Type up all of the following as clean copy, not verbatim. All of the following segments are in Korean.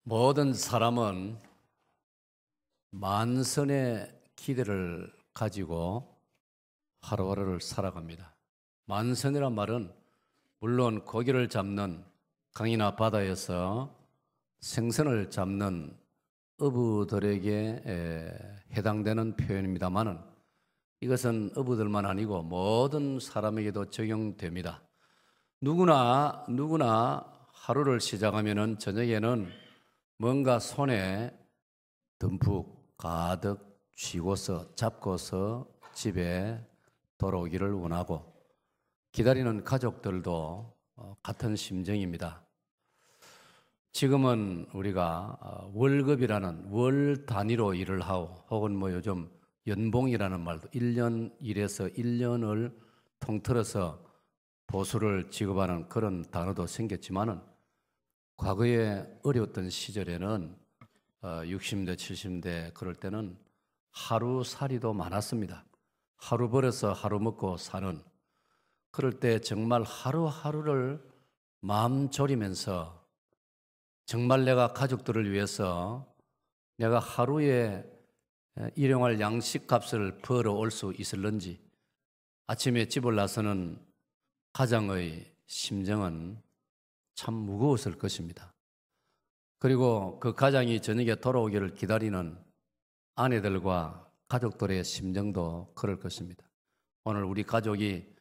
모든 사람은 만선의 기대를 가지고 하루하루를 살아갑니다. 만선이란 말은 물론 고기를 잡는 강이나 바다에서 생선을 잡는 어부들에게 해당되는 표현입니다만은 이것은 어부들만 아니고 모든 사람에게도 적용됩니다. 누구나 하루를 시작하면은 저녁에는 뭔가 손에 듬뿍 가득 쥐고서 잡고서 집에 돌아오기를 원하고 기다리는 가족들도 같은 심정입니다. 지금은 우리가 월급이라는 월 단위로 일을 하고 혹은 요즘 연봉이라는 말도 1년 일해서 1년을 통틀어서 보수를 지급하는 그런 단어도 생겼지만은 과거에 어려웠던 시절에는 60대, 70대 그럴 때는 하루살이도 많았습니다. 하루 벌어서 하루 먹고 사는 그럴 때 정말 하루하루를 마음 졸이면서 정말 내가 가족들을 위해서 내가 하루에 일용할 양식값을 벌어올 수 있을런지 아침에 집을 나서는 가장의 심정은 참 무거웠을 것입니다. 그리고 그 가장이 저녁에 돌아오기를 기다리는 아내들과 가족들의 심정도 그럴 것입니다. 오늘 우리 가족이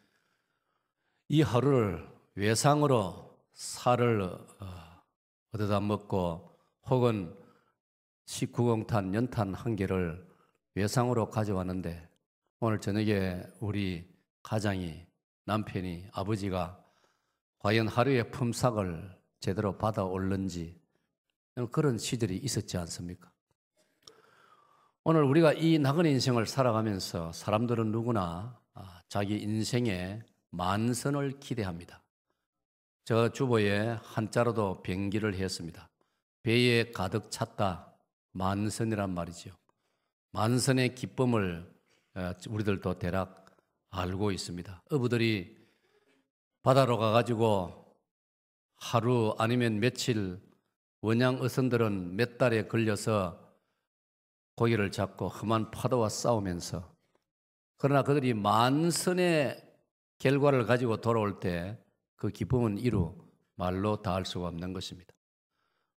이 하루를 외상으로 살을 얻어다 먹고 혹은 19공탄 연탄 한 개를 외상으로 가져왔는데 오늘 저녁에 우리 가장이 남편이 아버지가 과연 하루의 품삯을 제대로 받아올는지 그런 시절이 있었지 않습니까? 오늘 우리가 이 나그네 인생을 살아가면서 사람들은 누구나 자기 인생에 만선을 기대합니다. 저 주보에 한자로도 병기를 했습니다. 배에 가득 찼다 만선이란 말이죠. 만선의 기쁨을 우리들도 대략 알고 있습니다. 어부들이 바다로 가가지고 하루 아니면 며칠 원양 어선들은 몇 달에 걸려서 고기를 잡고 험한 파도와 싸우면서 그러나 그들이 만선의 결과를 가지고 돌아올 때 그 기쁨은 이루 말로 다할 수가 없는 것입니다.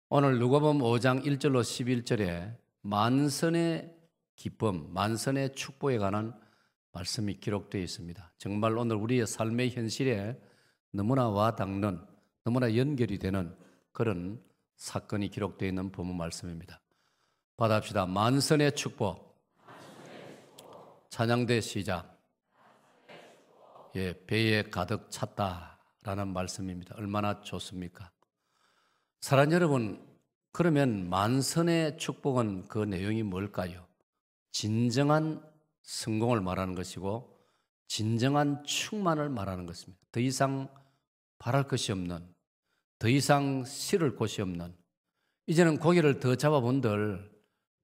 오늘 누가복음 5장 1절로 11절에 만선의 기쁨, 만선의 축복에 관한 말씀이 기록되어 있습니다. 정말 오늘 우리의 삶의 현실에 너무나 와닿는, 너무나 연결이 되는 그런 사건이 기록되어 있는 본문 말씀입니다. 받아합시다. 만선의 축복. 찬양대 시작. 배에 가득 찼다라는 말씀입니다. 얼마나 좋습니까? 사랑 여러분, 그러면 만선의 축복은 그 내용이 뭘까요? 진정한 성공을 말하는 것이고 진정한 충만을 말하는 것입니다. 더 이상 바랄 것이 없는, 더 이상 실을 곳이 없는, 이제는 고기를 더 잡아본들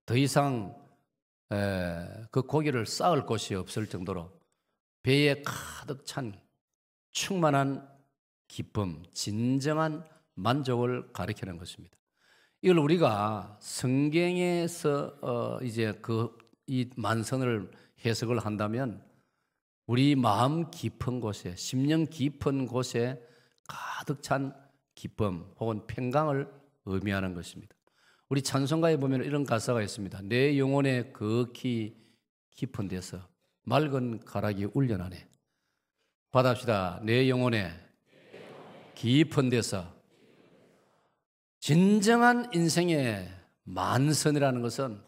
더 이상 그 고기를 쌓을 곳이 없을 정도로 배에 가득 찬 충만한 기쁨, 진정한 만족을 가리키는 것입니다. 이걸 우리가 성경에서 이제 이 만선을 해석을 한다면 우리 마음 깊은 곳에, 심령 깊은 곳에 가득 찬 기쁨 혹은 평강을 의미하는 것입니다. 우리 찬송가에 보면 이런 가사가 있습니다. 내 영혼의 극히 깊은 데서 맑은 가락이 울려나네. 받아합시다. 내 영혼의 깊은 데서. 진정한 인생의 만선이라는 것은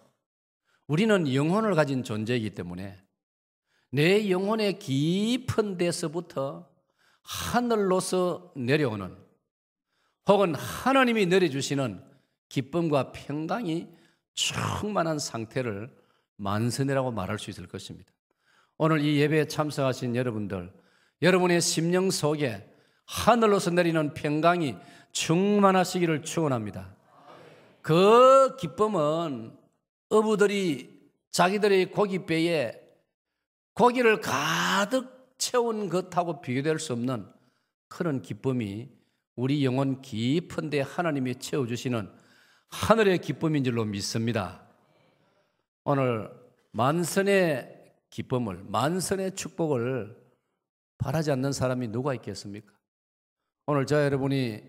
우리는 영혼을 가진 존재이기 때문에 내 영혼의 깊은 데서부터 하늘로서 내려오는 혹은 하나님이 내려주시는 기쁨과 평강이 충만한 상태를 만선이라고 말할 수 있을 것입니다. 오늘 이 예배에 참석하신 여러분들, 여러분의 심령 속에 하늘로서 내리는 평강이 충만하시기를 축원합니다. 그 기쁨은 어부들이 자기들의 고깃배에 고기를 가득 채운 것하고 비교될 수 없는 그런 기쁨이 우리 영혼 깊은 데 하나님이 채워주시는 하늘의 기쁨인 줄로 믿습니다. 오늘 만선의 기쁨을, 만선의 축복을 바라지 않는 사람이 누가 있겠습니까? 오늘 저 여러분이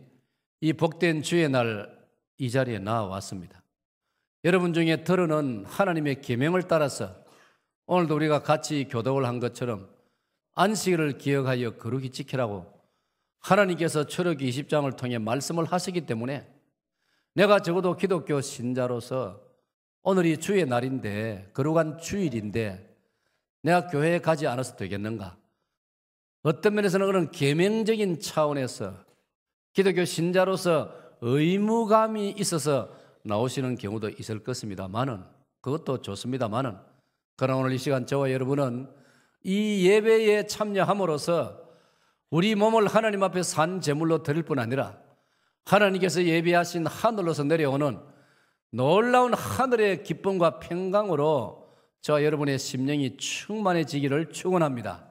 이 복된 주의 날 이 자리에 나와왔습니다. 여러분 중에 들어는 하나님의 계명을 따라서 오늘도 우리가 같이 교독을 한 것처럼 안식일을 기억하여 거룩히 지키라고 하나님께서 출애굽기 20장을 통해 말씀을 하시기 때문에 내가 적어도 기독교 신자로서 오늘이 주의 날인데, 거룩한 주일인데 내가 교회에 가지 않아서 되겠는가? 어떤 면에서는 그런 계명적인 차원에서 기독교 신자로서 의무감이 있어서 나오시는 경우도 있을 것입니다만은, 그것도 좋습니다만은, 그러나 오늘 이 시간 저와 여러분은 이 예배에 참여함으로써 우리 몸을 하나님 앞에 산 제물로 드릴 뿐 아니라 하나님께서 예비하신 하늘로서 내려오는 놀라운 하늘의 기쁨과 평강으로 저와 여러분의 심령이 충만해지기를 축원합니다.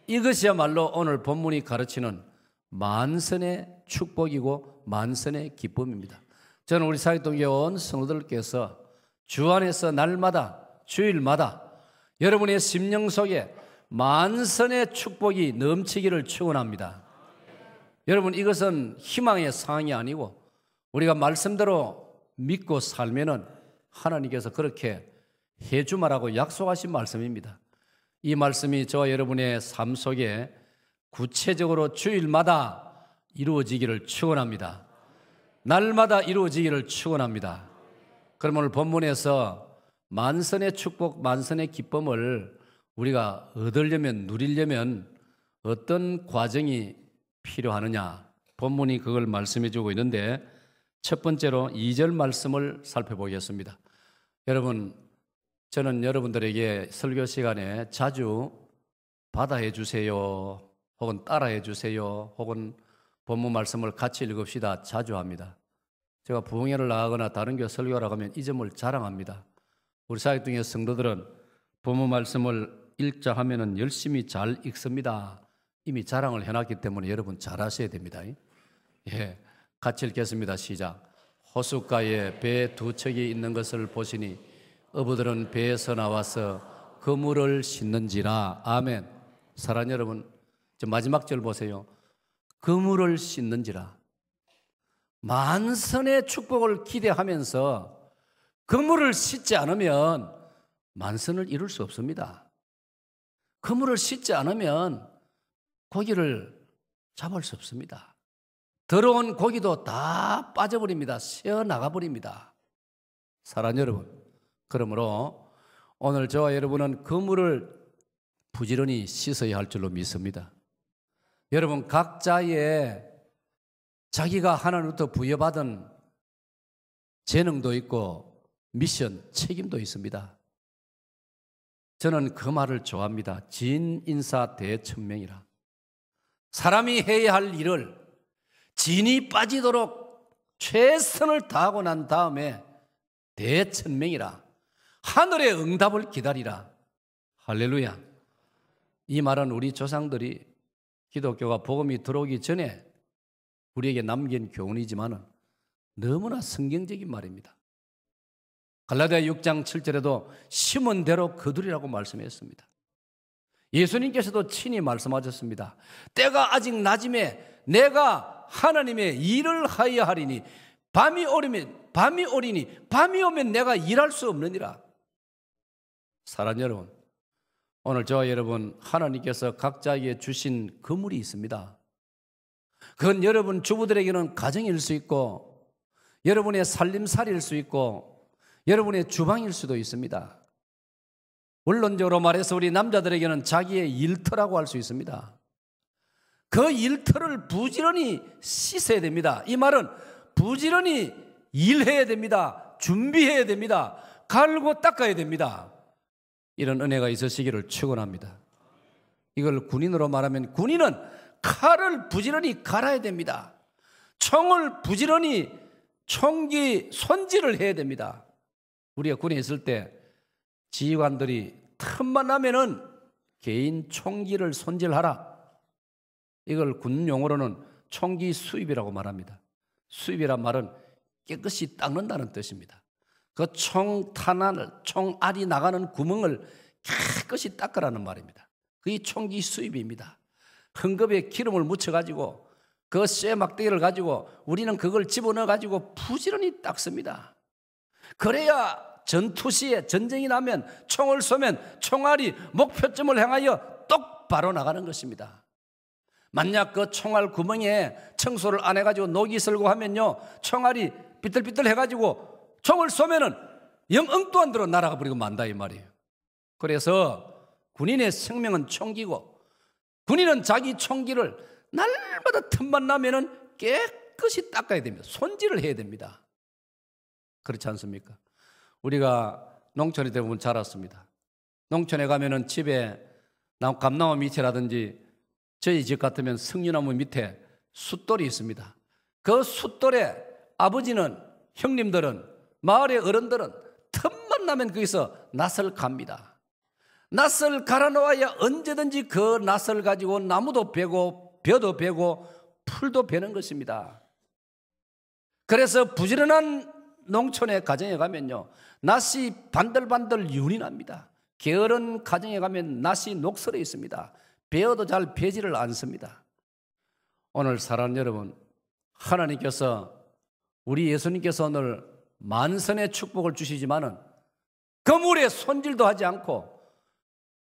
이것이야말로 오늘 본문이 가르치는 만선의 축복이고 만선의 기쁨입니다. 저는 우리 사역동교원 성도들께서 주 안에서 날마다, 주일마다 여러분의 심령 속에 만선의 축복이 넘치기를 축원합니다. 여러분, 이것은 희망의 사항이 아니고 우리가 말씀대로 믿고 살면은 하나님께서 그렇게 해주마라고 약속하신 말씀입니다. 이 말씀이 저와 여러분의 삶 속에 구체적으로 주일마다 이루어지기를 축원합니다. 날마다 이루어지기를 축원합니다. 그럼 오늘 본문에서 만선의 축복, 만선의 기쁨을 우리가 얻으려면, 누리려면 어떤 과정이 필요하느냐, 본문이 그걸 말씀해 주고 있는데 첫 번째로 2절 말씀을 살펴보겠습니다. 여러분, 저는 여러분들에게 설교 시간에 자주 받아해 주세요, 혹은 따라해 주세요, 혹은 본문 말씀을 같이 읽읍시다 자주 합니다. 제가 부흥회를 나가거나 다른 교회 설교하러 가면 이 점을 자랑합니다. 우리 사역동의 성도들은 본문 말씀을 읽자 하면은 열심히 잘 읽습니다. 이미 자랑을 해놨기 때문에 여러분 잘하셔야 됩니다. 예, 같이 읽겠습니다. 시작. 호숫가에 배 두 척이 있는 것을 보시니 어부들은 배에서 나와서 그물을 씻는지라. 아멘. 사랑하는 여러분, 저 마지막 절 보세요. 그물을 씻는지라. 만선의 축복을 기대하면서 그물을 씻지 않으면 만선을 이룰 수 없습니다. 그물을 씻지 않으면 고기를 잡을 수 없습니다. 더러운 고기도 다 빠져버립니다. 새어나가버립니다. 사랑하는 여러분, 그러므로 오늘 저와 여러분은 그물을 부지런히 씻어야 할 줄로 믿습니다. 여러분, 각자의 자기가 하나님부터 부여받은 재능도 있고 미션, 책임도 있습니다. 저는 그 말을 좋아합니다. 진인사 대천명이라. 사람이 해야 할 일을 진이 빠지도록 최선을 다하고 난 다음에 대천명이라. 하늘의 응답을 기다리라. 할렐루야. 이 말은 우리 조상들이 기독교가 복음이 들어오기 전에 우리에게 남긴 교훈이지만은 너무나 성경적인 말입니다. 갈라디아 6장 7절에도 심은 대로 거두리라고 말씀했습니다. 예수님께서도 친히 말씀하셨습니다. 때가 아직 낮음에 내가 하나님의 일을 하여 하리니 밤이 오리니 밤이 오면 내가 일할 수 없느니라. 사랑하는 여러분, 오늘 저와 여러분, 하나님께서 각자에게 주신 그물이 있습니다. 그건 여러분 주부들에게는 가정일 수 있고 여러분의 살림살이일 수 있고 여러분의 주방일 수도 있습니다. 원론적으로 말해서 우리 남자들에게는 자기의 일터라고 할 수 있습니다. 그 일터를 부지런히 씻어야 됩니다. 이 말은 부지런히 일해야 됩니다. 준비해야 됩니다. 갈고 닦아야 됩니다. 이런 은혜가 있으시기를 축원합니다. 이걸 군인으로 말하면 군인은 칼을 부지런히 갈아야 됩니다. 총을 부지런히 총기 손질을 해야 됩니다. 우리가 군에 있을 때 지휘관들이 틈만 나면은 개인 총기를 손질하라. 이걸 군 용어로는 총기 수입이라고 말합니다. 수입이란 말은 깨끗이 닦는다는 뜻입니다. 그 총탄환을, 총알이 나가는 구멍을 깨끗이 닦으라는 말입니다. 그게 총기 수입입니다. 헝겊에 기름을 묻혀가지고 그 쇠 막대기를 가지고 우리는 그걸 집어넣어가지고 부지런히 닦습니다. 그래야 전투 시에 전쟁이 나면 총을 쏘면 총알이 목표점을 향하여 똑바로 나가는 것입니다. 만약 그 총알 구멍에 청소를 안 해가지고 녹이 슬고 하면요, 총알이 삐뚤삐뚤 해가지고 총을 쏘면은 영 엉뚱한 데로 날아가 버리고 만다 이 말이에요. 그래서 군인의 생명은 총기고 군인은 자기 총기를 날마다 틈만 나면은 깨끗이 닦아야 됩니다. 손질을 해야 됩니다. 그렇지 않습니까? 우리가 농촌에 대부분 자랐습니다. 농촌에 가면은 집에 감나무 밑이라든지 저희 집 같으면 석류나무 밑에 숫돌이 있습니다. 그 숫돌에 아버지는, 형님들은, 마을의 어른들은 틈만 나면 거기서 낫을 갑니다. 낫을 갈아 놓아야 언제든지 그 낫을 가지고 나무도 베고 벼도 베고 풀도 베는 것입니다. 그래서 부지런한 농촌의 가정에 가면요, 낫이 반들반들 윤이 납니다. 게으른 가정에 가면 낫이 녹슬어 있습니다. 베어도 잘 베지를 않습니다. 오늘 사랑하는 여러분, 하나님께서, 우리 예수님께서 오늘 만선의 축복을 주시지만은 그물에 손질도 하지 않고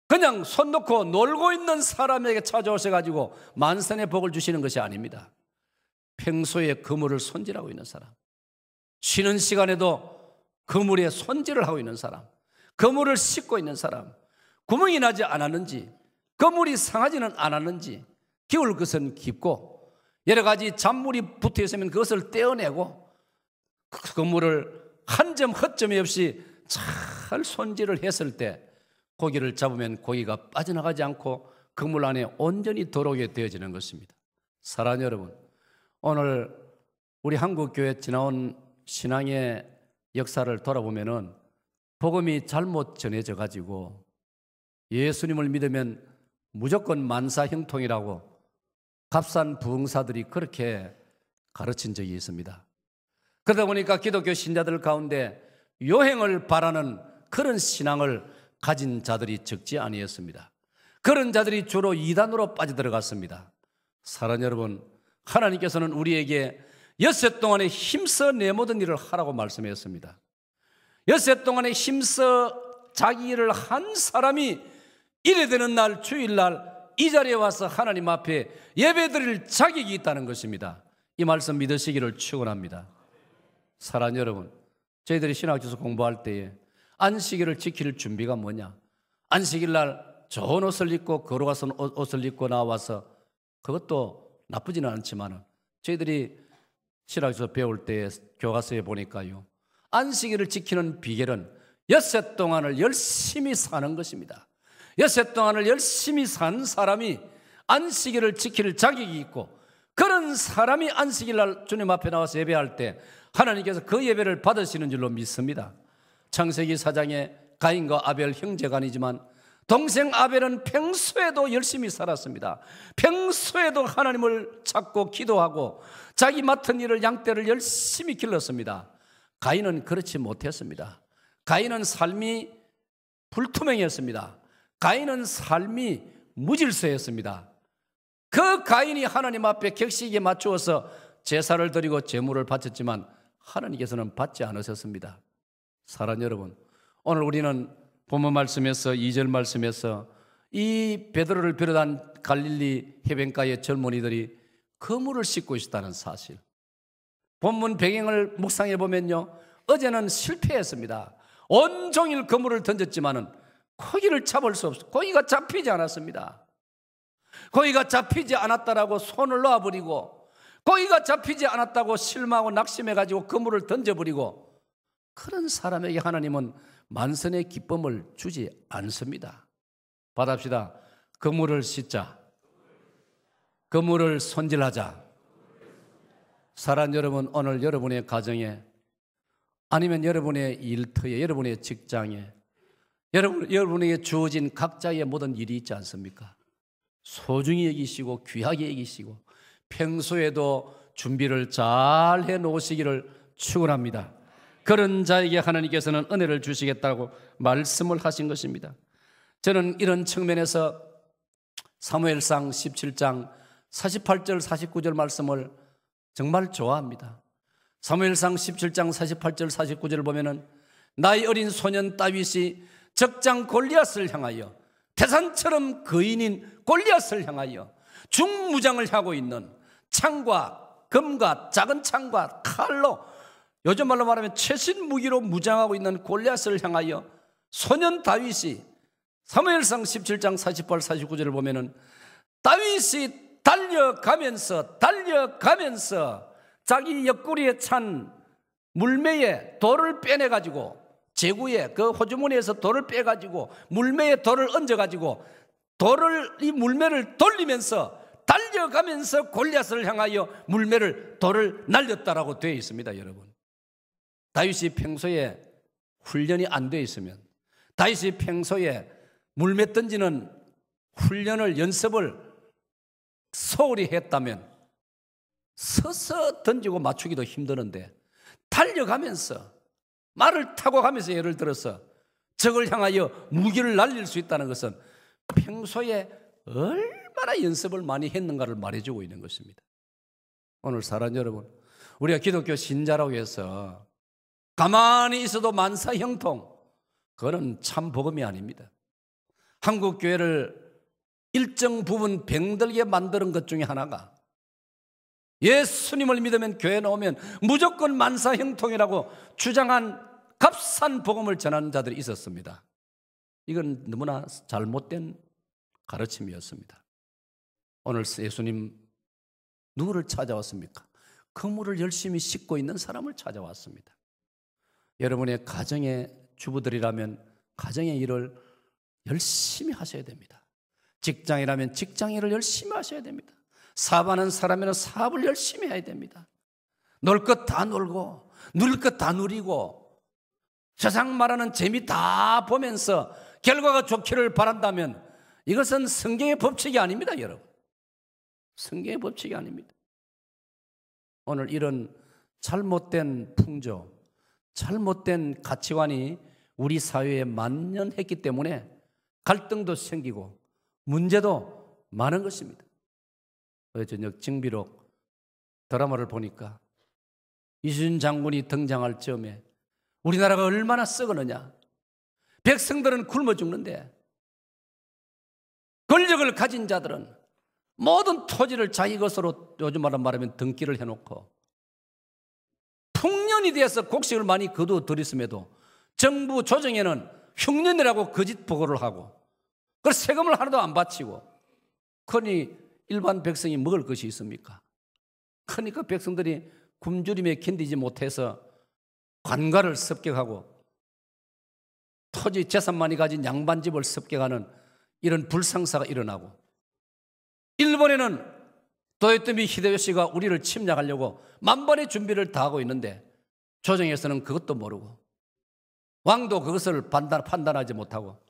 그냥 손 놓고 놀고 있는 사람에게 찾아오셔가지고 만선의 복을 주시는 것이 아닙니다. 평소에 그물을 손질하고 있는 사람, 쉬는 시간에도 그물에 손질을 하고 있는 사람, 그물을 씻고 있는 사람, 구멍이 나지 않았는지, 그물이 상하지는 않았는지, 기울 것은 깊고 여러 가지 잔물이 붙어 있으면 그것을 떼어내고 그 그물을 한 점 헛점이 없이 잘 손질을 했을 때 고기를 잡으면 고기가 빠져나가지 않고 그물 안에 온전히 들어오게 되어지는 것입니다. 사랑하는 여러분, 오늘 우리 한국교회 지나온 신앙의 역사를 돌아보면은 복음이 잘못 전해져 가지고 예수님을 믿으면 무조건 만사형통이라고 값싼 부흥사들이 그렇게 가르친 적이 있습니다. 그러다 보니까 기독교 신자들 가운데 요행을 바라는 그런 신앙을 가진 자들이 적지 아니었습니다. 그런 자들이 주로 이단으로 빠져들어갔습니다. 사랑하는 여러분, 하나님께서는 우리에게 엿새 동안에 힘써 내 모든 일을 하라고 말씀했습니다. 엿새 동안에 힘써 자기 일을 한 사람이 이래 되는 날, 주일날 이 자리에 와서 하나님 앞에 예배드릴 자격이 있다는 것입니다. 이 말씀 믿으시기를 축원합니다. 사랑하는 여러분, 저희들이 신학교에서 공부할 때에 안식일을 지킬 준비가 뭐냐? 안식일 날 좋은 옷을 입고 걸어가서 옷을 입고 나와서, 그것도 나쁘지는 않지만 저희들이 신학교에서 배울 때 교과서에 보니까요, 안식일을 지키는 비결은 엿새 동안을 열심히 사는 것입니다. 엿새 동안을 열심히 산 사람이 안식일을 지킬 자격이 있고, 그런 사람이 안식일 날 주님 앞에 나와서 예배할 때 하나님께서 그 예배를 받으시는 줄로 믿습니다. 창세기 4장에 가인과 아벨 형제간이지만 동생 아벨은 평소에도 열심히 살았습니다. 평소에도 하나님을 찾고 기도하고 자기 맡은 일을, 양떼를 열심히 길렀습니다. 가인은 그렇지 못했습니다. 가인은 삶이 불투명했습니다. 가인은 삶이 무질서했습니다. 그 가인이 하나님 앞에 격식에 맞추어서 제사를 드리고 제물을 바쳤지만 하나님께서는 받지 않으셨습니다. 사랑하는 여러분, 오늘 우리는 본문 말씀에서 2절 말씀에서 이 베드로를 비롯한 갈릴리 해변가의 젊은이들이 그물을 씻고 있었다는 사실, 본문 배경을 묵상해 보면요, 어제는 실패했습니다. 온종일 그물을 던졌지만은 고기를 잡을 수 없어. 고기가 잡히지 않았습니다. 고기가 잡히지 않았다라고 손을 놓아버리고, 고기가 잡히지 않았다고 실망하고 낙심해가지고 그물을 던져버리고, 그런 사람에게 하나님은 만선의 기쁨을 주지 않습니다. 받합시다. 그물을 씻자. 그물을 손질하자. 사랑하는 여러분, 오늘 여러분의 가정에, 아니면 여러분의 일터에, 여러분의 직장에, 여러분에게 주어진 각자의 모든 일이 있지 않습니까? 소중히 여기시고 귀하게 여기시고 평소에도 준비를 잘 해놓으시기를 축원합니다. 그런 자에게 하나님께서는 은혜를 주시겠다고 말씀을 하신 것입니다. 저는 이런 측면에서 사무엘상 17장 48절 49절 말씀을 정말 좋아합니다. 사무엘상 17장 48절 49절을 보면은 나이 어린 소년 다윗이 적장 골리앗을 향하여 태산처럼 거인인 골리앗을 향하여 중무장을 하고 있는 창과 금과 작은 창과 칼로, 요즘 말로 말하면 최신 무기로 무장하고 있는 골리앗을 향하여 소년 다윗이, 사무엘상 17장 48, 49절을 보면은 다윗이 달려가면서 자기 옆구리에 찬 물매에 돌을 빼내가지고, 제구에 그 호주머니에서 돌을 빼가지고 물매에 돌을 얹어가지고 이 물매를 돌리면서 달려가면서 골리앗을 향하여 돌을 날렸다라고 되어 있습니다. 여러분, 다윗이 평소에 훈련이 안 되어 있으면, 다윗이 평소에 물매 던지는 훈련을, 연습을 소홀히 했다면 서서 던지고 맞추기도 힘드는데, 달려가면서 말을 타고 가면서, 예를 들어서 적을 향하여 무기를 날릴 수 있다는 것은 평소에 얼마나 연습을 많이 했는가를 말해주고 있는 것입니다. 오늘 사랑하는 여러분, 우리가 기독교 신자라고 해서 가만히 있어도 만사형통, 그거는 참 복음이 아닙니다. 한국 교회를 일정 부분 병들게 만드는 것 중에 하나가, 예수님을 믿으면 교회 나오면 무조건 만사형통이라고 주장한 값싼 복음을 전하는 자들이 있었습니다. 이건 너무나 잘못된 가르침이었습니다. 오늘 예수님 누구를 찾아왔습니까? 그물을 열심히 씻고 있는 사람을 찾아왔습니다. 여러분의 가정의 주부들이라면 가정의 일을 열심히 하셔야 됩니다. 직장이라면 직장 일을 열심히 하셔야 됩니다. 사업하는 사람이면 사업을 열심히 해야 됩니다. 놀 것 다 놀고 누릴 것 다 누리고 세상 말하는 재미 다 보면서 결과가 좋기를 바란다면 이것은 성경의 법칙이 아닙니다. 여러분, 성경의 법칙이 아닙니다. 오늘 이런 잘못된 풍조, 잘못된 가치관이 우리 사회에 만연했기 때문에 갈등도 생기고 문제도 많은 것입니다. 어제 저녁 징비록 드라마를 보니까 이순신 장군이 등장할 즈음에 우리나라가 얼마나 썩었느냐, 백성들은 굶어 죽는데 권력을 가진 자들은 모든 토지를 자기 것으로, 요즘 말하면 등기를 해놓고 풍년이 되어서 곡식을 많이 거두어 들였음에도 정부 조정에는 흉년이라고 거짓 보고를 하고, 그걸 세금을 하나도 안 바치고, 그러니 일반 백성이 먹을 것이 있습니까? 그러니까 백성들이 굶주림에 견디지 못해서 관가를 습격하고 토지 재산만이 가진 양반집을 습격하는 이런 불상사가 일어나고, 일본에는 도요토미 히데요시가 우리를 침략하려고 만번의 준비를 다 하고 있는데 조정에서는 그것도 모르고, 왕도 그것을 판단하지 못하고,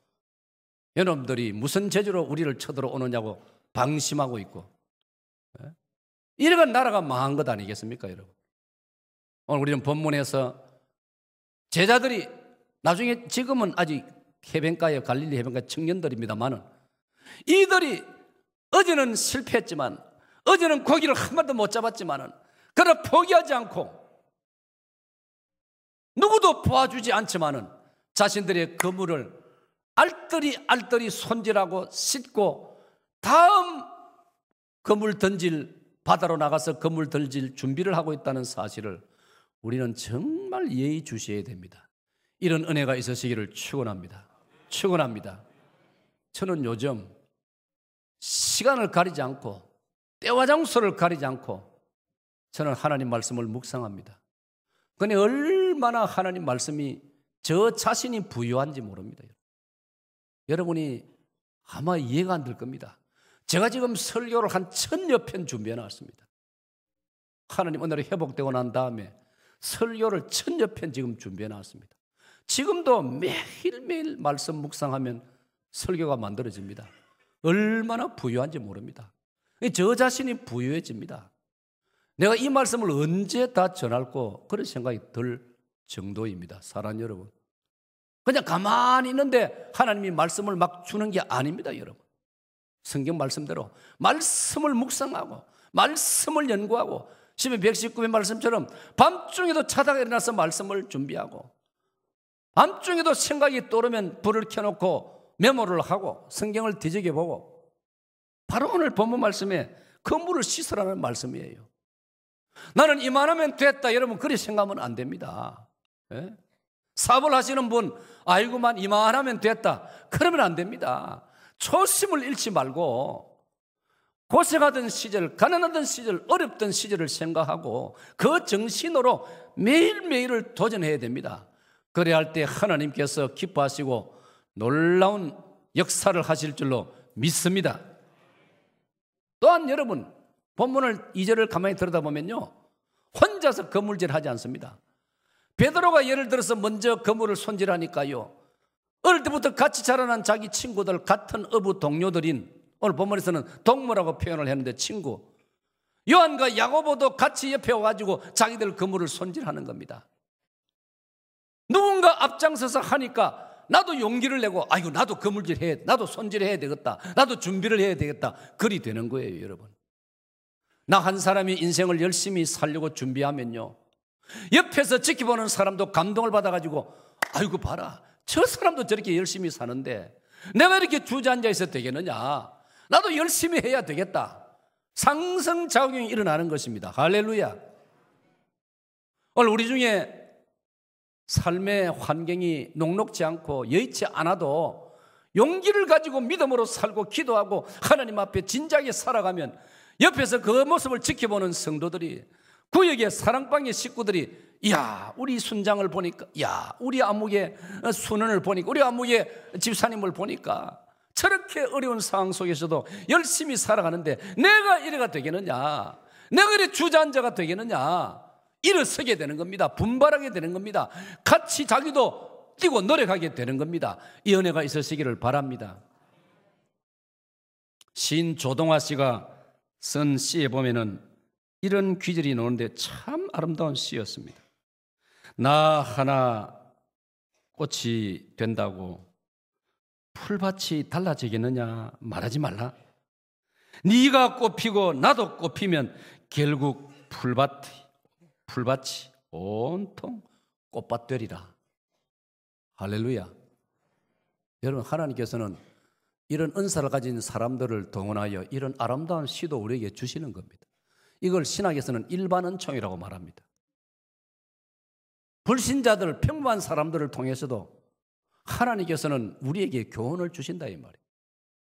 여러분들이 무슨 재주로 우리를 쳐들어오느냐고 방심하고 있고, 이래가 나라가 망한 것 아니겠습니까, 여러분? 오늘 우리는 본문에서 제자들이, 나중에 지금은 아직 해변가에, 갈릴리 해변가 청년들입니다만은, 이들이 어제는 실패했지만, 어제는 고기를 한 마리도 못 잡았지만은, 그러나 포기하지 않고 누구도 도와주지 않지만은 자신들의 그물을 알뜰히 손질하고 씻고 다음 그물 던질, 바다로 나가서 그물 던질 준비를 하고 있다는 사실을 우리는 정말 예의주시해야 됩니다. 이런 은혜가 있으시기를 축원합니다. 축원합니다. 저는 요즘 시간을 가리지 않고 때와 장소를 가리지 않고 저는 하나님 말씀을 묵상합니다. 그런데 얼마나 하나님 말씀이 저 자신이 부유한지 모릅니다. 여러분이 아마 이해가 안 될 겁니다. 제가 지금 설교를 한 1000여 편 준비해 놨습니다. 하나님 은혜로 회복되고 난 다음에 설교를 1000여 편 지금 준비해 놨습니다. 지금도 매일매일 말씀 묵상하면 설교가 만들어집니다. 얼마나 부유한지 모릅니다. 저 자신이 부유해집니다. 내가 이 말씀을 언제 다 전할고 그런 생각이 들 정도입니다. 사랑하는 여러분, 그냥 가만히 있는데 하나님이 말씀을 막 주는 게 아닙니다. 여러분, 성경 말씀대로 말씀을 묵상하고 말씀을 연구하고 시편 119편 말씀처럼 밤중에도 자다가 일어나서 말씀을 준비하고 밤중에도 생각이 떠오르면 불을 켜놓고 메모를 하고 성경을 뒤적여보고 바로 오늘 본문 말씀에 그물을 씻으라는 말씀이에요. 나는 이만하면 됐다, 여러분 그렇게 생각하면 안 됩니다. 예? 사업을 하시는 분, 아이고만 이만하면 됐다, 그러면 안 됩니다. 초심을 잃지 말고 고생하던 시절, 가난하던 시절, 어렵던 시절을 생각하고 그 정신으로 매일매일을 도전해야 됩니다. 그래야 할 때 하나님께서 기뻐하시고 놀라운 역사를 하실 줄로 믿습니다. 또한 여러분, 본문을 2절을 가만히 들여다보면요, 혼자서 그물질 하지 않습니다. 베드로가 예를 들어서 먼저 그물을 손질하니까요, 어릴 때부터 같이 자라난 자기 친구들, 같은 어부 동료들인, 오늘 본문에서는 동무라고 표현을 했는데 친구, 요한과 야고보도 같이 옆에 와가지고 자기들 그물을 손질하는 겁니다. 누군가 앞장서서 하니까 나도 용기를 내고 아이고 나도 그물질해, 나도 손질해야 되겠다, 나도 준비를 해야 되겠다, 그리 되는 거예요. 여러분, 나 한 사람이 인생을 열심히 살려고 준비하면요, 옆에서 지켜보는 사람도 감동을 받아가지고 아이고 봐라, 저 사람도 저렇게 열심히 사는데 내가 이렇게 주저앉아 있어도 되겠느냐, 나도 열심히 해야 되겠다, 상승작용이 일어나는 것입니다. 할렐루야. 오늘 우리 중에 삶의 환경이 녹록지 않고 여의치 않아도 용기를 가지고 믿음으로 살고 기도하고 하나님 앞에 진작에 살아가면 옆에서 그 모습을 지켜보는 성도들이, 구역의 사랑방의 식구들이, 야 우리 순장을 보니까, 야 우리 안목의 순원을 보니까, 우리 안목의 집사님을 보니까 저렇게 어려운 상황 속에서도 열심히 살아가는데 내가 이래가 되겠느냐, 내가 이래 주저앉아가 되겠느냐, 일어서게 되는 겁니다. 분발하게 되는 겁니다. 같이 자기도 뛰고 노력하게 되는 겁니다. 이 은혜가 있으시기를 바랍니다. 시인 조동화 씨가 쓴 시에 보면은 이런 귀절이 나오는데 참 아름다운 시였습니다. 나 하나 꽃이 된다고 풀밭이 달라지겠느냐 말하지 말라. 네가 꽃피고 나도 꽃피면 결국 풀밭이 온통 꽃밭 되리라. 할렐루야. 여러분, 하나님께서는 이런 은사를 가진 사람들을 동원하여 이런 아름다운 시도 우리에게 주시는 겁니다. 이걸 신학에서는 일반 은총이라고 말합니다. 불신자들, 평범한 사람들을 통해서도 하나님께서는 우리에게 교훈을 주신다 이 말이에요.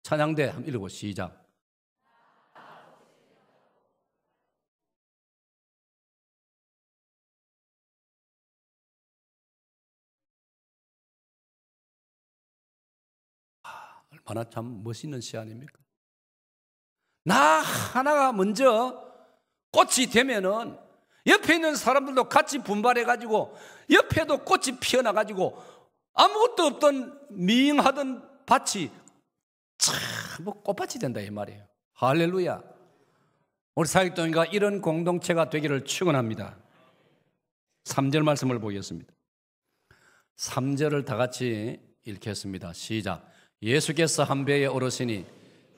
찬양대 한번 읽고 시작. 얼마나 참 멋있는 시 아닙니까? 나 하나가 먼저 꽃이 되면은 옆에 있는 사람들도 같이 분발해가지고 옆에도 꽃이 피어나가지고 아무것도 없던 미잉하던 밭이 참 꽃밭이 된다 이 말이에요. 할렐루야. 우리 사역동인가 이런 공동체가 되기를 축원합니다. 3절 말씀을 보겠습니다. 3절을 다 같이 읽겠습니다. 시작. 예수께서 한 배에 오르시니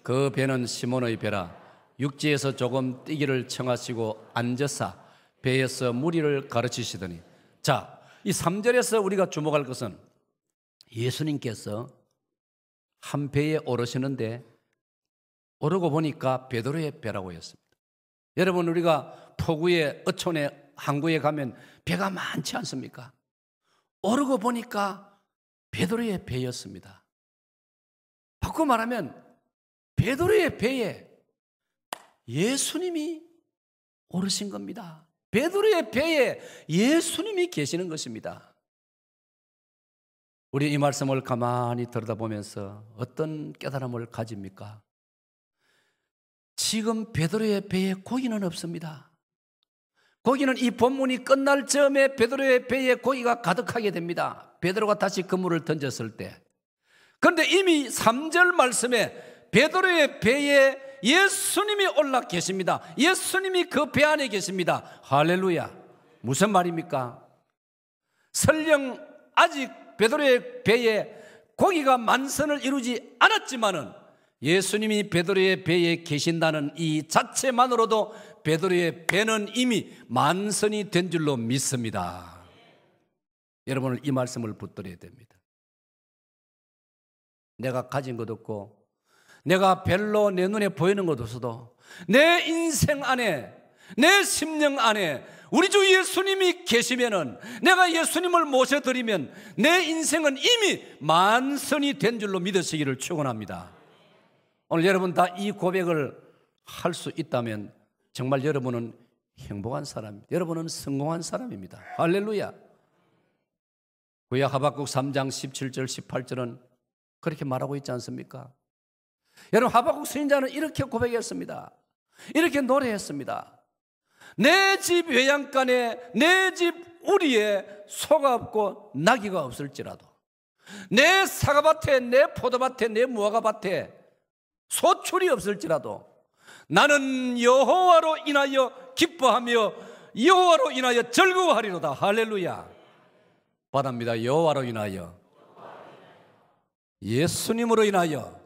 그 배는 시몬의 배라. 육지에서 조금 뛰기를 청하시고 앉으사 배에서 무리를 가르치시더니. 자, 이 3절에서 우리가 주목할 것은 예수님께서 한 배에 오르시는데 오르고 보니까 베드로의 배라고 했습니다. 여러분, 우리가 포구에 어촌에 항구에 가면 배가 많지 않습니까? 오르고 보니까 베드로의 배였습니다. 바꿔 말하면 베드로의 배에 예수님이 오르신 겁니다. 베드로의 배에 예수님이 계시는 것입니다. 우리 이 말씀을 가만히 들여다보면서 어떤 깨달음을 가집니까? 지금 베드로의 배에 고기는 없습니다. 고기는 이 본문이 끝날 즈음에 베드로의 배에 고기가 가득하게 됩니다. 베드로가 다시 그물을 던졌을 때. 그런데 이미 3절 말씀에 베드로의 배에 예수님이 올라 계십니다. 예수님이 그 배 안에 계십니다. 할렐루야. 무슨 말입니까? 설령 아직 베드로의 배에 고기가 만선을 이루지 않았지만은 예수님이 베드로의 배에 계신다는 이 자체만으로도 베드로의 배는 이미 만선이 된 줄로 믿습니다. 여러분은 이 말씀을 붙들어야 됩니다. 내가 가진 것 없고 내가 별로 내 눈에 보이는 것 없어도 내 인생 안에, 내 심령 안에 우리 주 예수님이 계시면은, 내가 예수님을 모셔드리면 내 인생은 이미 만선이 된 줄로 믿으시기를 축원합니다. 오늘 여러분 다 이 고백을 할 수 있다면 정말 여러분은 행복한 사람입니다. 여러분은 성공한 사람입니다. 할렐루야. 구약 하박국 3장 17절 18절은 그렇게 말하고 있지 않습니까? 여러분, 하박국 선지자는 이렇게 고백했습니다. 이렇게 노래했습니다. 내 집 외양간에, 내 집 우리에 소가 없고 나귀가 없을지라도, 내 사과밭에, 내 포도밭에, 내 무화과밭에 소출이 없을지라도 나는 여호와로 인하여 기뻐하며 여호와로 인하여 즐거워하리로다. 할렐루야. 받합니다. 여호와로 인하여, 예수님으로 인하여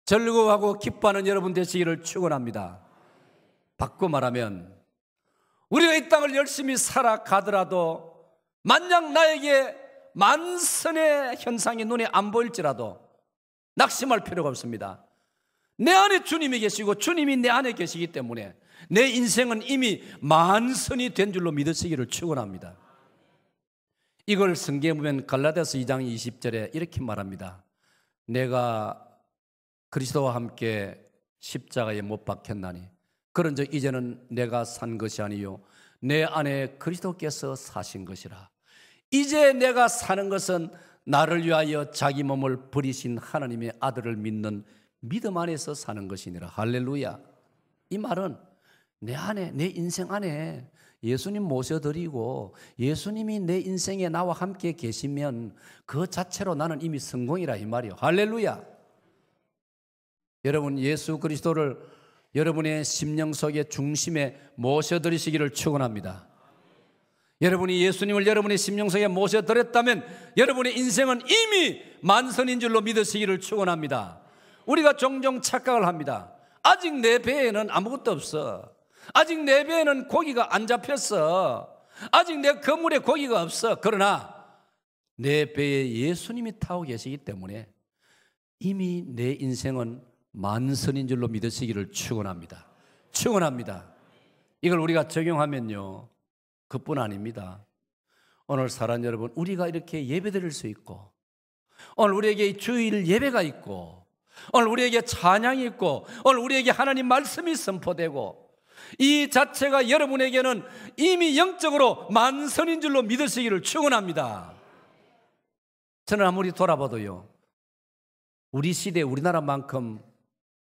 즐거워하고 기뻐하는 여러분 되시기를 축원합니다. 바꿔 말하면 우리가 이 땅을 열심히 살아가더라도 만약 나에게 만선의 현상이 눈에 안 보일지라도 낙심할 필요가 없습니다. 내 안에 주님이 계시고 주님이 내 안에 계시기 때문에 내 인생은 이미 만선이 된 줄로 믿으시기를 축원합니다. 이걸 성경에 보면 갈라디아서 2장 20절에 이렇게 말합니다. 내가 그리스도와 함께 십자가에 못 박혔나니 그런즉 이제는 내가 산 것이 아니요 내 안에 그리스도께서 사신 것이라. 이제 내가 사는 것은 나를 위하여 자기 몸을 버리신 하나님의 아들을 믿는 믿음 안에서 사는 것이니라. 할렐루야. 이 말은 내 안에, 내 인생 안에 예수님 모셔드리고 예수님이 내 인생에 나와 함께 계시면 그 자체로 나는 이미 성공이라 이 말이요. 할렐루야. 여러분, 예수 그리스도를 여러분의 심령 속의 중심에 모셔드리시기를 축원합니다. 여러분이 예수님을 여러분의 심령 속에 모셔드렸다면 여러분의 인생은 이미 만선인 줄로 믿으시기를 축원합니다. 우리가 종종 착각을 합니다. 아직 내 배에는 아무것도 없어. 아직 내 배에는 고기가 안 잡혔어. 아직 내 그물에 고기가 없어. 그러나 내 배에 예수님이 타고 계시기 때문에 이미 내 인생은 만선인 줄로 믿으시기를 축원합니다. 축원합니다. 이걸 우리가 적용하면요, 그뿐 아닙니다. 오늘 사랑하는 여러분, 우리가 이렇게 예배드릴 수 있고, 오늘 우리에게 주일 예배가 있고, 오늘 우리에게 찬양이 있고, 오늘 우리에게 하나님 말씀이 선포되고, 이 자체가 여러분에게는 이미 영적으로 만선인 줄로 믿으시기를 축원합니다. 저는 아무리 돌아봐도요, 우리 시대, 우리나라만큼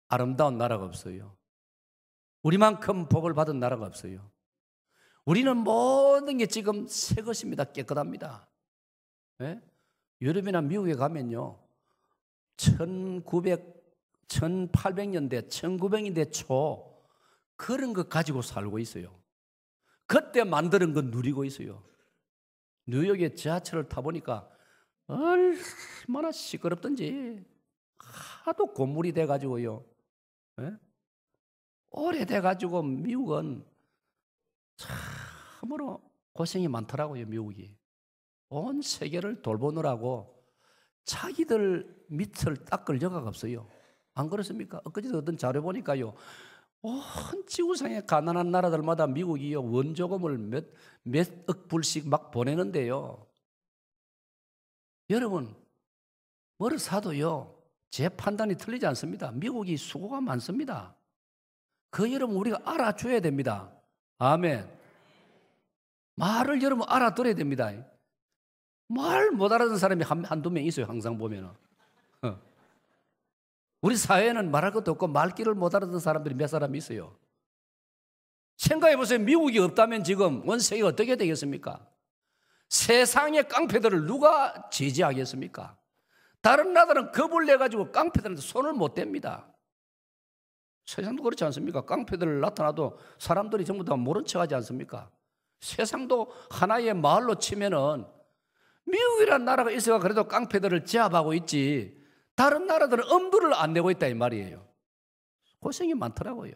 아름다운 나라가 없어요. 우리만큼 복을 받은 나라가 없어요. 우리는 모든 게 지금 새 것입니다. 깨끗합니다. 네? 유럽이나 미국에 가면요, 1800년대, 1900년대 초 그런 거 가지고 살고 있어요. 그때 만드는 거 누리고 있어요. 뉴욕의 지하철을 타보니까 얼마나 시끄럽던지. 하도 건물이 돼가지고요, 네? 오래돼가지고 미국은 참으로 고생이 많더라고요. 미국이 온 세계를 돌보느라고 자기들 밑을 닦을 여가가 없어요. 안 그렇습니까? 엊그제도 어떤 자료 보니까요, 온 지구상의 가난한 나라들마다 미국이요, 원조금을 몇억 불씩 막 보내는데요, 여러분 뭐를 사도요, 제 판단이 틀리지 않습니다. 미국이 수고가 많습니다. 그 여러분 우리가 알아줘야 됩니다. 아멘. 말을 여러분 알아들어야 됩니다. 말 못 알아듣는 사람이 한두 명 있어요. 항상 보면은. 우리 사회에는 말할 것도 없고 말귀를 못 알아듣는 사람들이 몇 사람 있어요. 생각해 보세요. 미국이 없다면 지금 온 세계가 어떻게 되겠습니까? 세상의 깡패들을 누가 제지하겠습니까? 다른 나라들은 겁을 내가지고 깡패들한테 손을 못 댑니다. 세상도 그렇지 않습니까? 깡패들 나타나도 사람들이 전부 다 모른 척하지 않습니까? 세상도 하나의 마을로 치면은 미국이라는 나라가 있어가 그래도 깡패들을 제압하고 있지, 다른 나라들은 엄두를 안 내고 있다 이 말이에요. 고생이 많더라고요.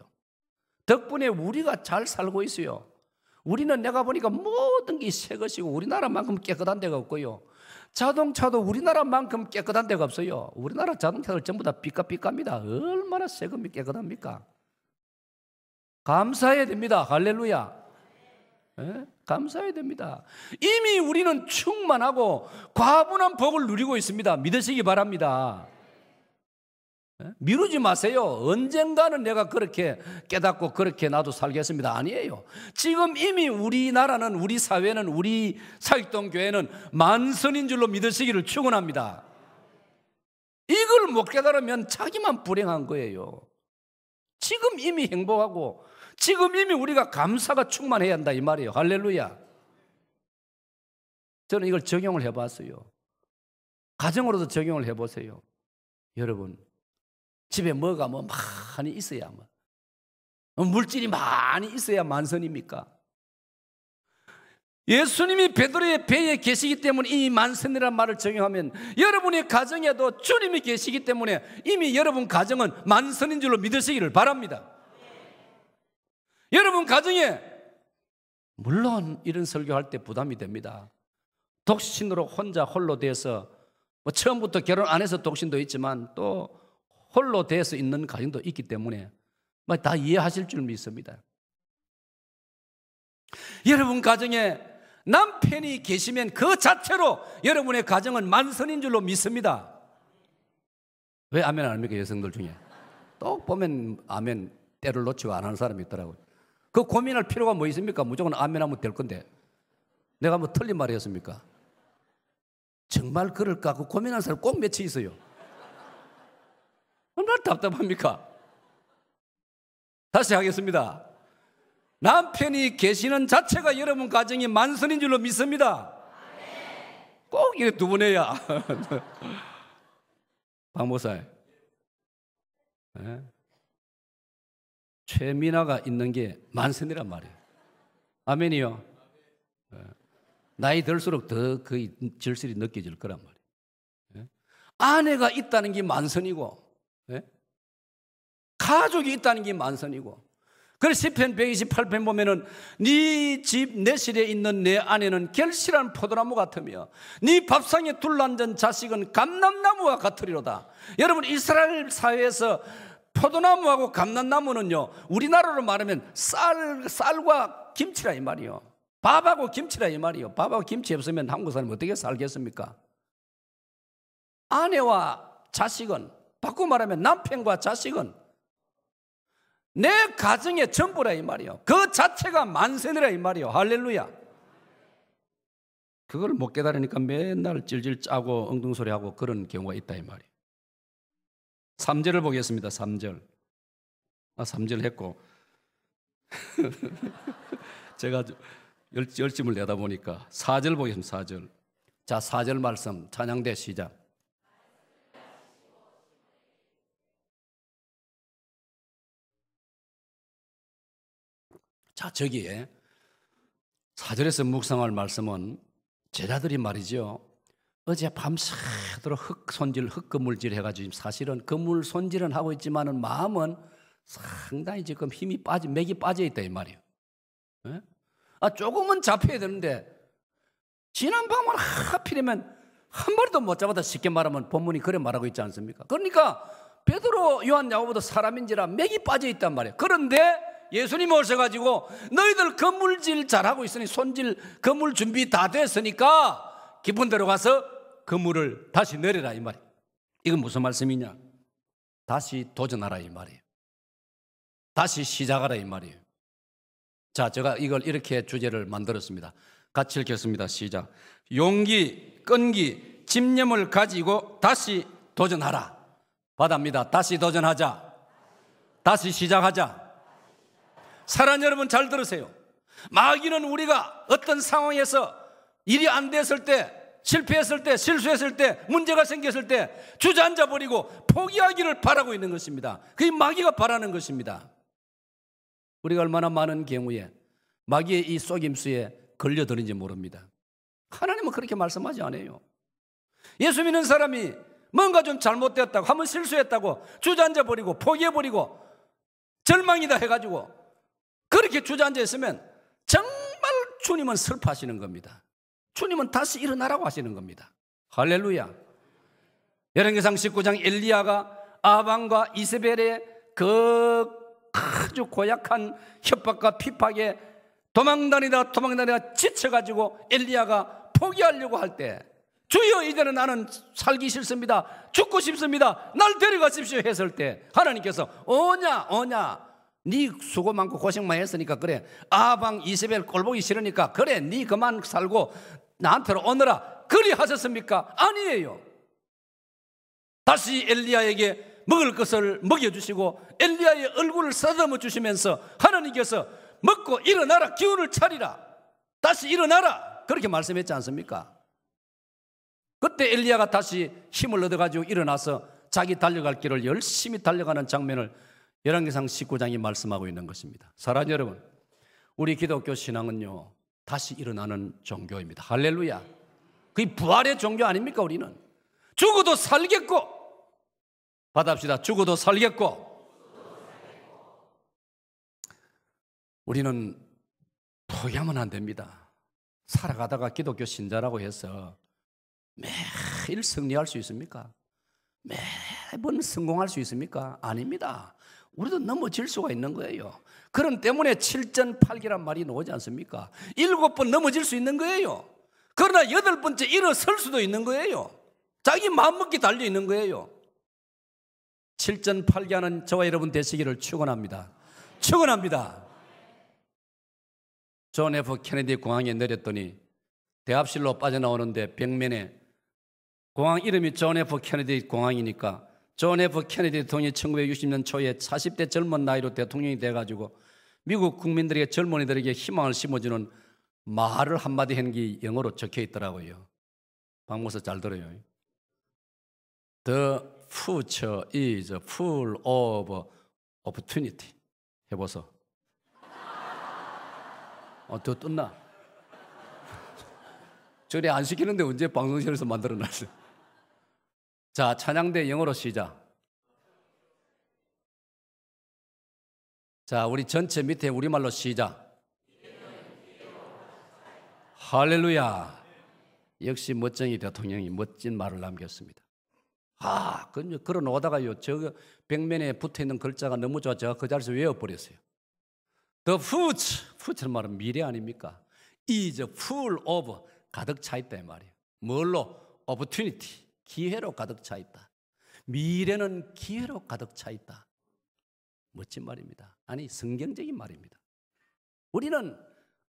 덕분에 우리가 잘 살고 있어요. 우리는 내가 보니까 모든 게 새 것이고 우리나라만큼 깨끗한 데가 없고요. 자동차도 우리나라만큼 깨끗한 데가 없어요. 우리나라 자동차들 전부 다 삐까삐까입니다. 얼마나 새 겁니까? 깨끗합니까? 감사해야 됩니다. 할렐루야. 네? 감사해야 됩니다. 이미 우리는 충만하고 과분한 복을 누리고 있습니다. 믿으시기 바랍니다. 네? 미루지 마세요. 언젠가는 내가 그렇게 깨닫고 그렇게 나도 살겠습니다. 아니에요. 지금 이미 우리나라는, 우리 사회는, 우리 사익동교회는 만선인 줄로 믿으시기를 축원합니다. 이걸 못 깨달으면 자기만 불행한 거예요. 지금 이미 행복하고 지금 이미 우리가 감사가 충만해야 한다 이 말이에요. 할렐루야. 저는 이걸 적용을 해봤어요. 가정으로도 적용을 해보세요. 여러분, 집에 뭐가 많이 있어야, 물질이 많이 있어야 만선입니까? 예수님이 베드로의 배에 계시기 때문에 이 만선이라는 말을 적용하면 여러분의 가정에도 주님이 계시기 때문에 이미 여러분 가정은 만선인 줄로 믿으시기를 바랍니다. 여러분 가정에, 물론 이런 설교할 때 부담이 됩니다. 독신으로 혼자 홀로 돼서 처음부터 결혼 안 해서 독신도 있지만 또 홀로 돼서 있는 가정도 있기 때문에 다 이해하실 줄 믿습니다. 여러분 가정에 남편이 계시면 그 자체로 여러분의 가정은 만선인 줄로 믿습니다. 왜 아멘 안 합니까? 여성들 중에 또 보면 아멘 때를 놓치고 안 하는 사람이 있더라고요. 그 고민할 필요가 뭐 있습니까? 무조건 아멘하면 될 건데 내가 뭐 틀린 말이 었습니까? 정말 그럴까? 그 고민하는 사람 꼭 몇이 있어요. 얼마나 답답합니까? 다시 하겠습니다. 남편이 계시는 자체가 여러분 가정이 만선인 줄로 믿습니다. 꼭 이렇게 두 번 해야. 박모사, 최민아가 있는 게 만선이란 말이에요. 아멘이요. 나이 들수록 더 그 절실히 느껴질 거란 말이에요. 아내가 있다는 게 만선이고, 가족이 있다는 게 만선이고. 그래서 시편 128편 보면은 네 집 내실에 있는 내 아내는 결실한 포도나무 같으며 네 밥상에 둘러앉은 자식은 감람나무와 같으리로다. 여러분, 이스라엘 사회에서 포도나무하고 감람나무는요, 우리나라로 말하면 쌀과 김치라 이 말이요. 밥하고 김치라 이 말이요. 밥하고 김치 없으면 한국 사람이 어떻게 살겠습니까? 아내와 자식은, 바꾸고 말하면 남편과 자식은 내 가정의 전부라 이 말이요. 그 자체가 만선이라 이 말이요. 할렐루야. 그걸 못 깨달으니까 맨날 질질 짜고 엉뚱소리하고 그런 경우가 있다 이 말이에요. 3절을 보겠습니다. 3절. 3절 했고 제가 열심을 내다 보니까 4절 보겠습니다. 4절. 자, 4절 말씀 찬양대 시작. 자, 저기에 4절에서 묵상할 말씀은 제자들이 말이죠, 어제 밤새도록 흙그물질 해가지고 사실은 그물 손질은 하고 있지만은 마음은 상당히 지금 힘이 맥이 빠져 있다 이 말이에요. 조금은 잡혀야 되는데 지난 밤은 하필이면 한 마리도 못 잡아다, 쉽게 말하면 본문이 그래 말하고 있지 않습니까? 그러니까 베드로, 요한, 야고보도 사람인지라 맥이 빠져 있단 말이에요. 그런데 예수님이 오셔가지고 너희들 그물질 잘하고 있으니 그물 준비 다 됐으니까 깊은 데로 가서 그물을 다시 내려라 이 말이에요. 이건 무슨 말씀이냐? 다시 도전하라 이 말이에요. 다시 시작하라 이 말이에요. 자, 제가 이걸 이렇게 주제를 만들었습니다. 같이 읽겠습니다. 시작. 용기, 끈기, 집념을 가지고 다시 도전하라. 받아입니다. 다시 도전하자. 다시 시작하자. 사랑하는 여러분, 잘 들으세요. 마귀는 우리가 어떤 상황에서 일이 안 됐을 때 실패했을 때, 실수했을 때, 문제가 생겼을 때 주저앉아 버리고 포기하기를 바라고 있는 것입니다. 그게 마귀가 바라는 것입니다. 우리가 얼마나 많은 경우에 마귀의 이 속임수에 걸려드는지 모릅니다. 하나님은 그렇게 말씀하지 않아요. 예수 믿는 사람이 뭔가 좀 잘못되었다고, 한번 실수했다고 주저앉아 버리고 포기해 버리고 절망이다 해가지고 그렇게 주저앉아 있으면 정말 주님은 슬퍼하시는 겁니다. 주님은 다시 일어나라고 하시는 겁니다. 할렐루야. 열왕기상 19장 엘리야가 아방과 이세벨의 그 아주 고약한 협박과 핍박에 도망다니다 지쳐가지고 엘리야가 포기하려고 할 때 주여 이제는 나는 살기 싫습니다. 죽고 싶습니다. 날 데려가십시오 했을 때 하나님께서 오냐 네 수고 많고 고생 많이 했으니까 그래, 아방 이세벨 꼴보기 싫으니까 그래 네 그만 살고 나한테로 오너라 그리 하셨습니까? 아니에요. 다시 엘리야에게 먹을 것을 먹여주시고 엘리야의 얼굴을 쓰다듬어 주시면서 하나님께서 먹고 일어나라, 기운을 차리라, 다시 일어나라 그렇게 말씀했지 않습니까? 그때 엘리야가 다시 힘을 얻어가지고 일어나서 자기 달려갈 길을 열심히 달려가는 장면을 열왕기상 19장이 말씀하고 있는 것입니다. 사랑하는 여러분, 우리 기독교 신앙은요 다시 일어나는 종교입니다. 할렐루야. 그게 부활의 종교 아닙니까? 우리는 죽어도 살겠고, 받아합시다. 죽어도 살겠고. 우리는 포기하면 안 됩니다. 살아가다가 기독교 신자라고 해서 매일 승리할 수 있습니까? 매번 성공할 수 있습니까? 아닙니다. 우리도 넘어질 수가 있는 거예요. 그런 때문에 7전 8기란 말이 나오지 않습니까? 7번 넘어질 수 있는 거예요. 그러나 8번째 일어설 수도 있는 거예요. 자기 마음먹기 달려 있는 거예요. 7전 8기하는 저와 여러분 되시기를 축원합니다. 축원합니다. 존 F 케네디 공항에 내렸더니 대합실로 빠져나오는데 벽면에 공항 이름이 존 F 케네디 공항이니까 존 F 케네디 대통령이 1960년 초에 40대 젊은 나이로 대통령이 돼가지고 미국 국민들에게, 젊은이들에게 희망을 심어주는 말을 한마디 하는 게 영어로 적혀 있더라고요. 박목사 잘 들어요. The future is full of opportunity. 해보소. 더 떴나? 저래 안 시키는데 언제 방송실에서 만들어놨어요? 자, 찬양대 영어로 시작. 자, 우리 전체 밑에 우리말로 시작. 할렐루야. 역시 멋쟁이 대통령이 멋진 말을 남겼습니다. 그런 오다가요, 저 벽면에 붙어있는 글자가 너무 좋아 제가 그 자리에서 외워버렸어요. The future 말은 미래 아닙니까? is full of, 가득 차 있다 이 말이에요. 뭘로? opportunity, 기회로 가득 차 있다. 미래는 기회로 가득 차 있다. 멋진 말입니다. 아니, 성경적인 말입니다. 우리는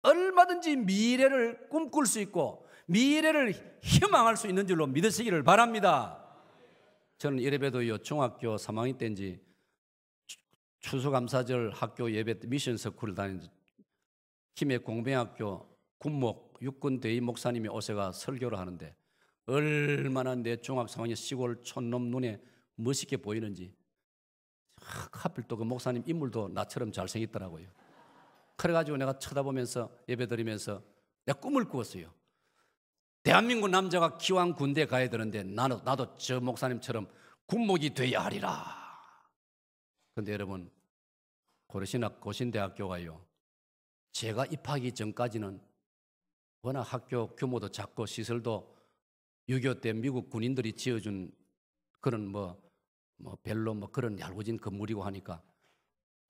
얼마든지 미래를 꿈꿀 수 있고 미래를 희망할 수 있는 줄로 믿으시기를 바랍니다. 저는 이래봬도요, 중학교 3학년 때인지 추수감사절 학교 예배 때 미션 스쿨을 다니는 김해 공병학교 군목 육군 대위 목사님이 오셔가 설교를 하는데 얼마나 내 중학 3학년 시골 촌놈 눈에 멋있게 보이는지, 하필 또 그 목사님 인물도 나처럼 잘생겼더라고요. 그래가지고 내가 쳐다보면서 예배 드리면서 내가 꿈을 꾸었어요. 대한민국 남자가 기왕 군대에 가야 되는데 나도 저 목사님처럼 군목이 돼야 하리라. 그런데 여러분, 고신대학교가요, 제가 입학하기 전까지는 워낙 학교 규모도 작고 시설도 6.25 때 미국 군인들이 지어준 그런 별로 그런 얄궂은 건물이고 하니까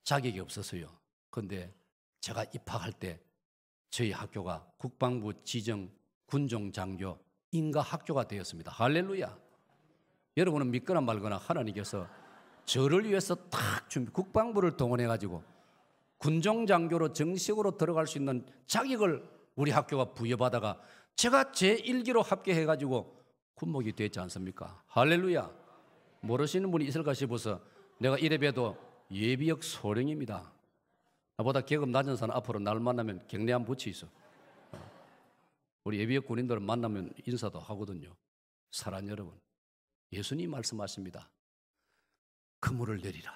자격이 없었어요. 그런데 제가 입학할 때 저희 학교가 국방부 지정 군종장교 인가학교가 되었습니다. 할렐루야. 여러분은 믿거나 말거나 하나님께서 저를 위해서 딱 국방부를 동원해가지고 군종장교로 정식으로 들어갈 수 있는 자격을 우리 학교가 부여받아가 제가 제1기로 합격해가지고 군목이 됐지 않습니까? 할렐루야. 모르시는 분이 있을까 싶어서 내가 이래봬도 예비역 소령입니다. 나보다 계급 낮은 사람 앞으로 날 만나면 경례 한 붙이 있어. 우리 예비역 군인들을 만나면 인사도 하거든요. 사랑하는 여러분, 예수님 말씀하십니다. 그물을 내리라.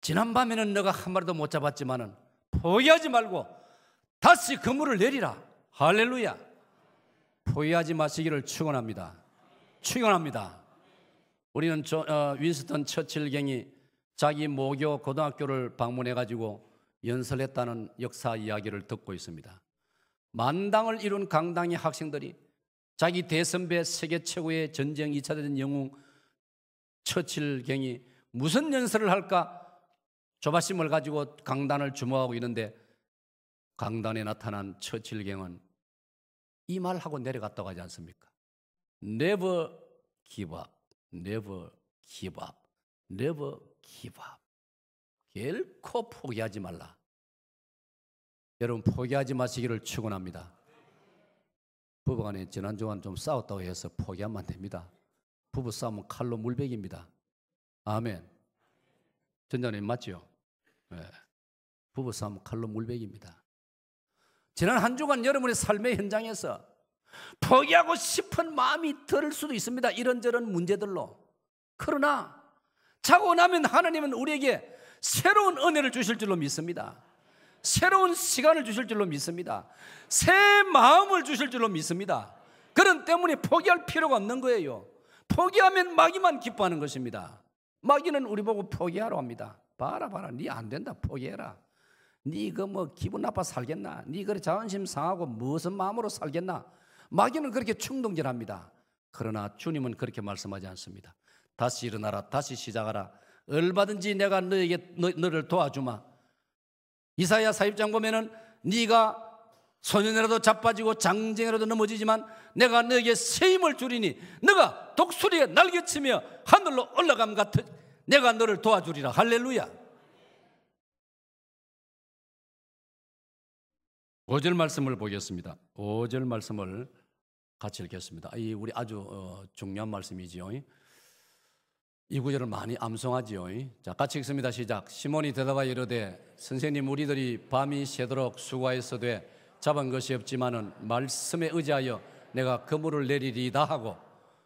지난밤에는 너가 한 마리도 못 잡았지만은 포기하지 말고 다시 그물을 내리라. 할렐루야. 포기하지 마시기를 축원합니다. 축원합니다. 우리는 윈스턴 처칠경이 자기 모교 고등학교를 방문해가지고 연설했다는 역사 이야기를 듣고 있습니다. 만당을 이룬 강당의 학생들이 자기 대선배 세계 최고의 전쟁 2차 대전 영웅 처칠경이 무슨 연설을 할까 조바심을 가지고 강단을 주목하고 있는데 강단에 나타난 처칠경은 이 말하고 내려갔다고 하지 않습니까? Never give up, never give up, never give up. 결코 포기하지 말라. 여러분 포기하지 마시기를 축원합니다. 부부간에 지난주간 좀 싸웠다고 해서 포기하면 안 됩니다. 부부 싸움은 칼로 물베기입니다. 아멘. 전자님 맞죠? 네. 부부 싸움은 칼로 물베기입니다. 지난 한 주간 여러분의 삶의 현장에서 포기하고 싶은 마음이 들 수도 있습니다. 이런저런 문제들로. 그러나 자고 나면 하나님은 우리에게 새로운 은혜를 주실 줄로 믿습니다. 새로운 시간을 주실 줄로 믿습니다. 새 마음을 주실 줄로 믿습니다. 그런 때문에 포기할 필요가 없는 거예요. 포기하면 마귀만 기뻐하는 것입니다. 마귀는 우리 보고 포기하라고 합니다. 봐라 네 안 된다 포기해라. 네 이거 뭐 기분 나빠 살겠나? 네 그래 자존심 상하고 무슨 마음으로 살겠나? 마귀는 그렇게 충동질합니다. 그러나 주님은 그렇게 말씀하지 않습니다. 다시 일어나라, 다시 시작하라. 얼마든지 내가 너를 도와주마. 이사야 40장 보면은 네가 소년이라도 자빠지고 장정이라도 넘어지지만 내가 너에게 새 힘을 주리니 너가 독수리에 날개치며 하늘로 올라감 같은 내가 너를 도와주리라. 할렐루야. 5절 말씀을 보겠습니다. 5절 말씀을 같이 읽겠습니다. 우리 아주 중요한 말씀이지요. 이 구절을 많이 암송하지요. 자, 같이 읽습니다. 시작. 시몬이 대답하여 이르되 선생님 우리들이 밤이 새도록 수고하였어되 잡은 것이 없지만은 말씀에 의지하여 내가 그물을 내리리다 하고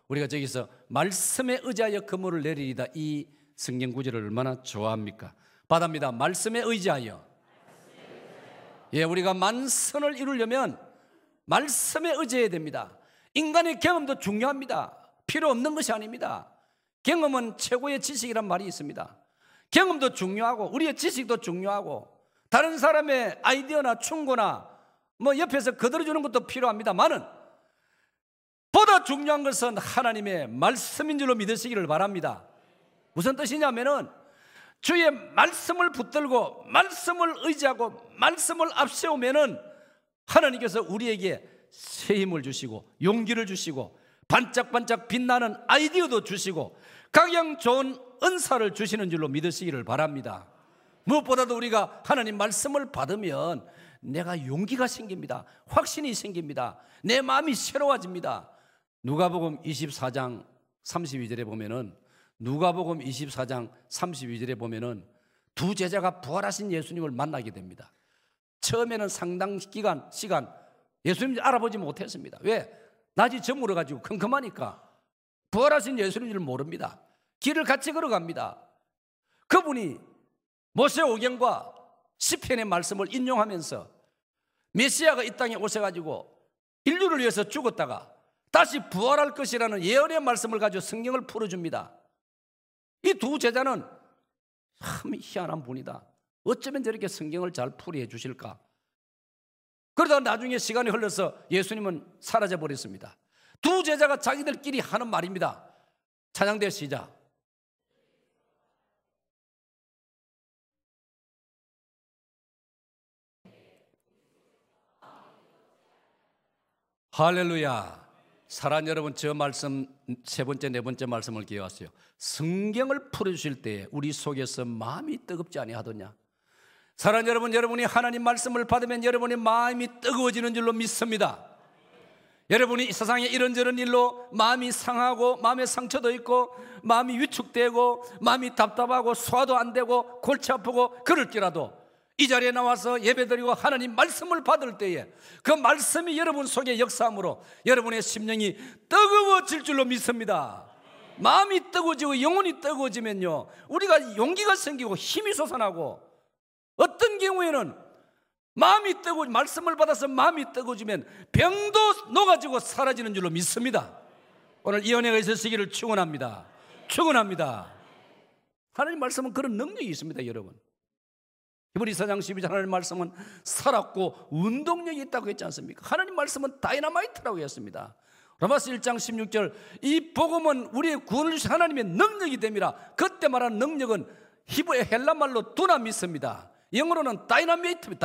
우리가 저기서 말씀에 의지하여 그물을 내리리다 이 성경 구절을 얼마나 좋아합니까? 받합니다. 말씀에 의지하여. 예, 우리가 만선을 이루려면 말씀에 의지해야 됩니다. 인간의 경험도 중요합니다. 필요 없는 것이 아닙니다. 경험은 최고의 지식이란 말이 있습니다. 경험도 중요하고 우리의 지식도 중요하고 다른 사람의 아이디어나 충고나 뭐 옆에서 거들어주는 것도 필요합니다만은 보다 중요한 것은 하나님의 말씀인 줄로 믿으시기를 바랍니다. 무슨 뜻이냐면은 주의 말씀을 붙들고 말씀을 의지하고 말씀을 앞세우면은 하나님께서 우리에게 새 힘을 주시고 용기를 주시고 반짝반짝 빛나는 아이디어도 주시고 각양 좋은 은사를 주시는 줄로 믿으시기를 바랍니다. 무엇보다도 우리가 하나님 말씀을 받으면 내가 용기가 생깁니다. 확신이 생깁니다. 내 마음이 새로워집니다. 누가복음 24장 32절에 보면은 누가복음 24장 32절에 보면은 두 제자가 부활하신 예수님을 만나게 됩니다. 처음에는 상당 시간 예수님을 알아보지 못했습니다. 왜? 낮이 저물어 가지고 컴컴하니까 부활하신 예수님을 모릅니다. 길을 같이 걸어갑니다. 그분이 모세오경과 시편의 말씀을 인용하면서 메시아가 이 땅에 오셔가지고 인류를 위해서 죽었다가 다시 부활할 것이라는 예언의 말씀을 가지고 성경을 풀어줍니다. 이 두 제자는 참 희한한 분이다. 어쩌면 저렇게 성경을 잘 풀이해 주실까? 그러다 나중에 시간이 흘러서 예수님은 사라져 버렸습니다. 두 제자가 자기들끼리 하는 말입니다. 찬양대 시작. 할렐루야. 사랑하는 여러분, 저 말씀 세 번째 네 번째 말씀을 기억하세요. 성경을 풀어주실 때 우리 속에서 마음이 뜨겁지 아니하더냐. 사랑하는 여러분, 여러분이 하나님 말씀을 받으면 여러분의 마음이 뜨거워지는 줄로 믿습니다. 여러분이 이 세상에 이런저런 일로 마음이 상하고 마음에 상처도 있고 마음이 위축되고 마음이 답답하고 소화도 안 되고 골치 아프고 그럴지라도 이 자리에 나와서 예배드리고 하나님 말씀을 받을 때에 그 말씀이 여러분 속에 역사함으로 여러분의 심령이 뜨거워질 줄로 믿습니다. 마음이 뜨거워지고 영혼이 뜨거워지면요, 우리가 용기가 생기고 힘이 솟아나고, 어떤 경우에는 마음이 뜨거워, 말씀을 받아서 마음이 뜨거워지면 병도 녹아지고 사라지는 줄로 믿습니다. 오늘 이 은혜가 있으시기를 축원합니다. 축원합니다. 하나님 말씀은 그런 능력이 있습니다, 여러분. 히브리서 4장 12절 하나님 말씀은 살았고 운동력이 있다고 했지 않습니까? 하나님 말씀은 다이너마이트라고 했습니다. 로마서 1장 16절, 이 복음은 우리의 구원을 주신 하나님의 능력이 됨이라. 그때 말한 능력은 히브리 헬라말로 두나미스입니다. 영어로는 다이너마이트,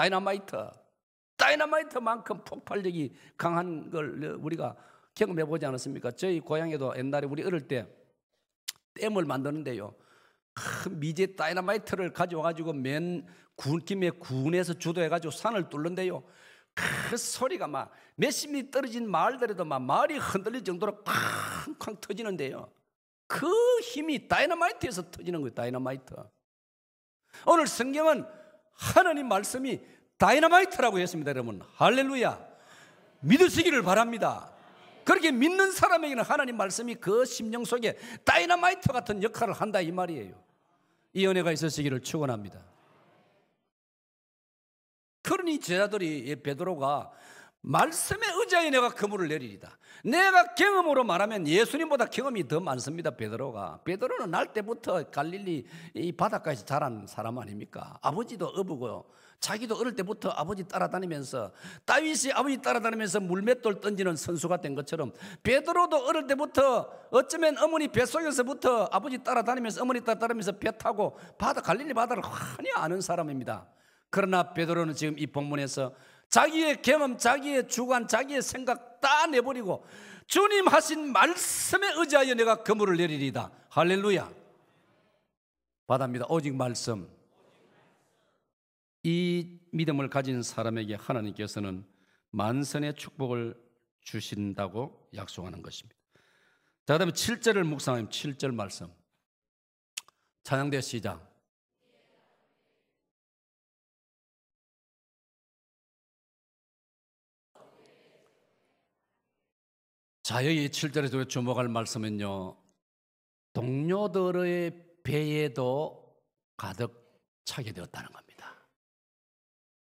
다이너마이트만큼 폭발력이 강한 걸 우리가 경험해 보지 않았습니까? 저희 고향에도 옛날에 우리 어릴 때 댐을 만드는데요, 큰 미제 다이너마이트를 가져와가지고 김에 군에서 주도해가지고 산을 뚫는데요, 그 소리가 막 몇십 미 떨어진 마을들에도 막 마을이 흔들릴 정도로 쾅쾅 터지는데요, 그 힘이 다이너마이트에서 터지는 거예요. 다이너마이트. 오늘 성경은 하나님 말씀이 다이너마이트라고 했습니다. 여러분, 할렐루야. 믿으시기를 바랍니다. 그렇게 믿는 사람에게는 하나님 말씀이 그 심령 속에 다이너마이트 같은 역할을 한다, 이 말이에요. 이 은혜가 있으시기를 축원합니다. 그러니 제자들이, 베드로가 말씀에 의지하여 내가 그물을 내리리다. 내가 경험으로 말하면 예수님보다 경험이 더 많습니다. 베드로는 날 때부터 갈릴리 이 바닷가에서 자란 사람 아닙니까? 아버지도 어부고요, 자기도 어릴 때부터 아버지 따라다니면서, 다윗이 아버지 따라다니면서 물맷돌 던지는 선수가 된 것처럼 베드로도 어릴 때부터 어쩌면 어머니 뱃속에서부터 아버지 따라다니면서, 어머니 따라다니면서 배 타고 갈릴리 바다를 환히 아는 사람입니다. 그러나 베드로는 지금 이 본문에서 자기의 경험, 자기의 주관, 자기의 생각 다 내버리고 주님 하신 말씀에 의지하여 내가 그물을 내리리다. 할렐루야. 바다입니다. 오직 말씀. 이 믿음을 가진 사람에게 하나님께서는 만선의 축복을 주신다고 약속하는 것입니다. 자, 그다음에 7절을 묵상하면 7절 말씀. 찬양대 시작. 자, 여기 7절에서 주목할 말씀은요, 동료들의 배에도 가득 차게 되었다는 겁니다.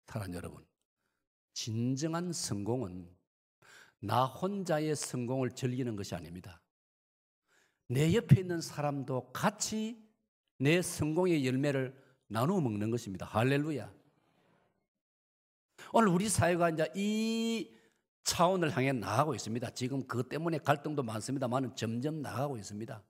사랑하는 여러분, 진정한 성공은 나 혼자의 성공을 즐기는 것이 아닙니다. 내 옆에 있는 사람도 같이 내 성공의 열매를 나누어 먹는 것입니다. 할렐루야. 오늘 우리 사회가 이제 이 차원을 향해 나가고 있습니다. 지금 그것 때문에 갈등도 많습니다만 점점 나가고 있습니다.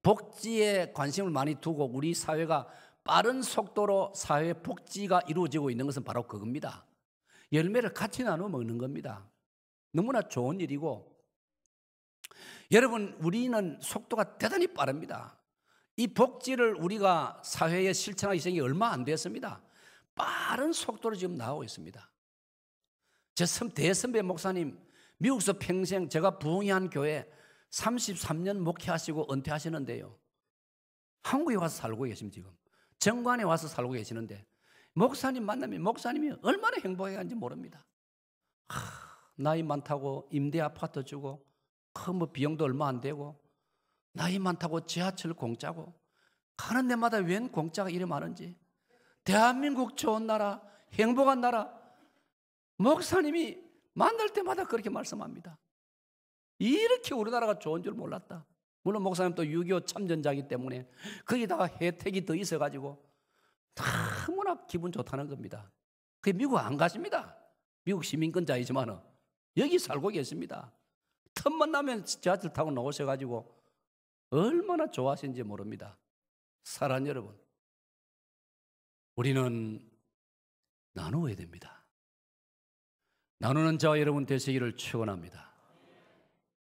복지에 관심을 많이 두고 우리 사회가 빠른 속도로 사회 복지가 이루어지고 있는 것은 바로 그겁니다. 열매를 같이 나눠 먹는 겁니다. 너무나 좋은 일이고, 여러분, 우리는 속도가 대단히 빠릅니다. 이 복지를 우리가 사회에 실천하기 시작이 얼마 안 됐습니다. 빠른 속도로 지금 나오고 있습니다. 제 대선배 목사님, 미국에서 평생 제가 부흥한 교회 33년 목회하시고 은퇴하시는데요, 한국에 와서 살고 계십니다. 지금 정관에 와서 살고 계시는데, 목사님 만나면 목사님이 얼마나 행복해하는지 모릅니다. 나이 많다고 임대 아파트 주고, 뭐 비용도 얼마 안 되고, 나이 많다고 지하철 공짜고, 가는 데마다 웬 공짜가 이리 많은지, 대한민국 좋은 나라, 행복한 나라, 목사님이 만날 때마다 그렇게 말씀합니다. 이렇게 우리나라가 좋은 줄 몰랐다. 물론 목사님 또 6.25 참전자이기 때문에 거기다가 혜택이 더 있어가지고 너무나 기분 좋다는 겁니다. 그게 미국 안 가십니다. 미국 시민권자이지만 여기 살고 계십니다. 틈만 나면 지하철 타고 나오셔가지고 얼마나 좋아하시는지 모릅니다. 사랑하는 여러분, 우리는 나누어야 됩니다. 나누는 저와 여러분 되시기를 축원합니다.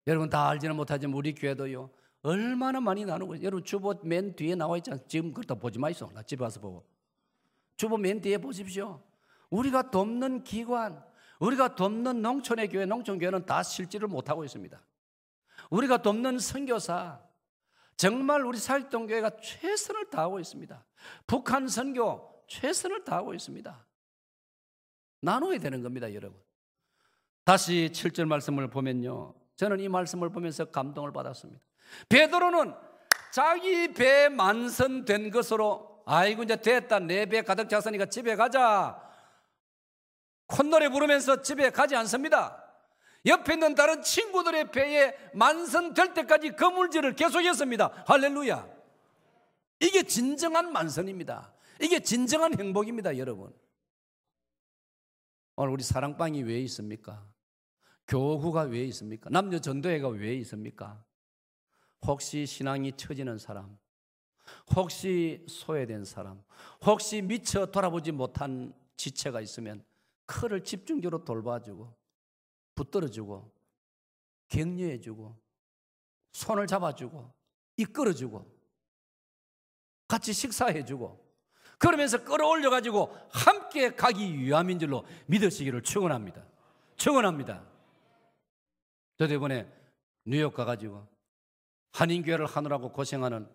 여러분 다 알지는 못하지만 우리 교회도요, 얼마나 많이 나누고 있어요. 여러분 주보 맨 뒤에 나와 있지 않습니까? 지금 그걸 다 보지 마이소. 나 집에 가서 보고. 주보 맨 뒤에 보십시오. 우리가 돕는 기관, 우리가 돕는 농촌의 교회, 농촌교회는 다 실질을 못하고 있습니다. 우리가 돕는 선교사, 정말 우리 사역동교회가 최선을 다하고 있습니다. 북한 선교 최선을 다하고 있습니다. 나눠야 되는 겁니다, 여러분. 다시 7절 말씀을 보면요, 저는 이 말씀을 보면서 감동을 받았습니다. 베드로는 자기 배 만선된 것으로 아이고 이제 됐다, 내 배 가득 찼으니까 집에 가자 콧노래 부르면서 집에 가지 않습니다. 옆에 있는 다른 친구들의 배에 만선될 때까지 거물질을 계속했습니다. 할렐루야. 이게 진정한 만선입니다. 이게 진정한 행복입니다, 여러분. 오늘 우리 사랑방이 왜 있습니까? 교구가 왜 있습니까? 남녀 전도회가 왜 있습니까? 혹시 신앙이 처지는 사람, 혹시 소외된 사람, 혹시 미처 돌아보지 못한 지체가 있으면 그를 집중적으로 돌봐주고 붙들어주고 격려해주고 손을 잡아주고 이끌어주고 같이 식사해주고 그러면서 끌어올려가지고 함께 가기 위함인 줄로 믿으시기를 축원합니다. 축원합니다. 저도 이번에 뉴욕 가가지고 한인교회를 하느라고 고생하는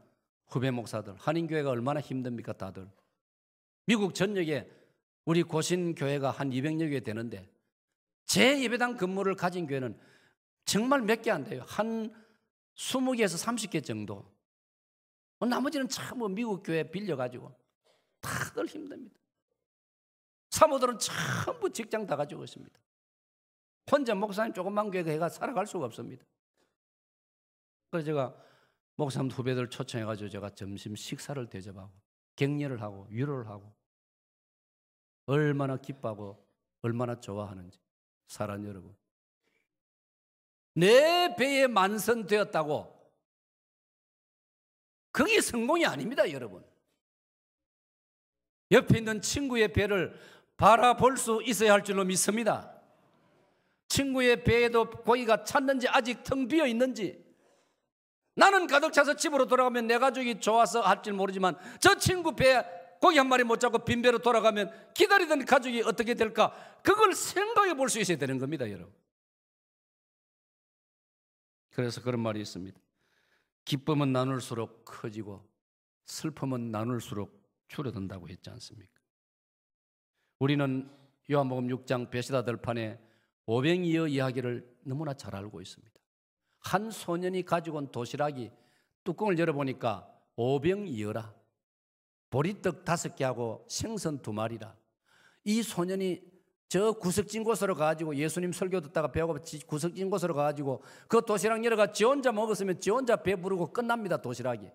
후배 목사들, 한인교회가 얼마나 힘듭니까 다들. 미국 전역에 우리 고신교회가 한 200여 개 되는데 제 예배당 근무를 가진 교회는 정말 몇 개 안 돼요. 한 20개에서 30개 정도. 나머지는 참 미국 교회 빌려가지고 다들 힘듭니다. 사모들은 전부 직장 다 가지고 있습니다. 혼자 목사님 조그만 교회가 살아갈 수가 없습니다. 그래서 제가 목사님 후배들 초청해가지고 제가 점심 식사를 대접하고 격려를 하고 위로를 하고 얼마나 기뻐하고 얼마나 좋아하는지. 사랑 여러분, 내 배에 만선되었다고 그게 성공이 아닙니다, 여러분. 옆에 있는 친구의 배를 바라볼 수 있어야 할 줄로 믿습니다. 친구의 배에도 고기가 찼는지 아직 텅 비어 있는지, 나는 가득 차서 집으로 돌아가면 내 가족이 좋아서 할지 모르지만 저 친구 배에 고기 한 마리 못 잡고 빈 배로 돌아가면 기다리던 가족이 어떻게 될까, 그걸 생각해 볼 수 있어야 되는 겁니다, 여러분. 그래서 그런 말이 있습니다. 기쁨은 나눌수록 커지고 슬픔은 나눌수록 줄어든다고 했지 않습니까? 우리는 요한복음 6장 베시다 들판에 오병이어 이야기를 너무나 잘 알고 있습니다. 한 소년이 가지고 온 도시락이 뚜껑을 열어보니까 오병이어라, 보리떡 5개하고 생선 2마리라. 이 소년이 저 구석진 곳으로 가가지고 예수님 설교 듣다가 배고파 구석진 곳으로 가가지고 그 도시락 열어가 지 혼자 먹었으면 지 혼자 배부르고 끝납니다, 도시락이.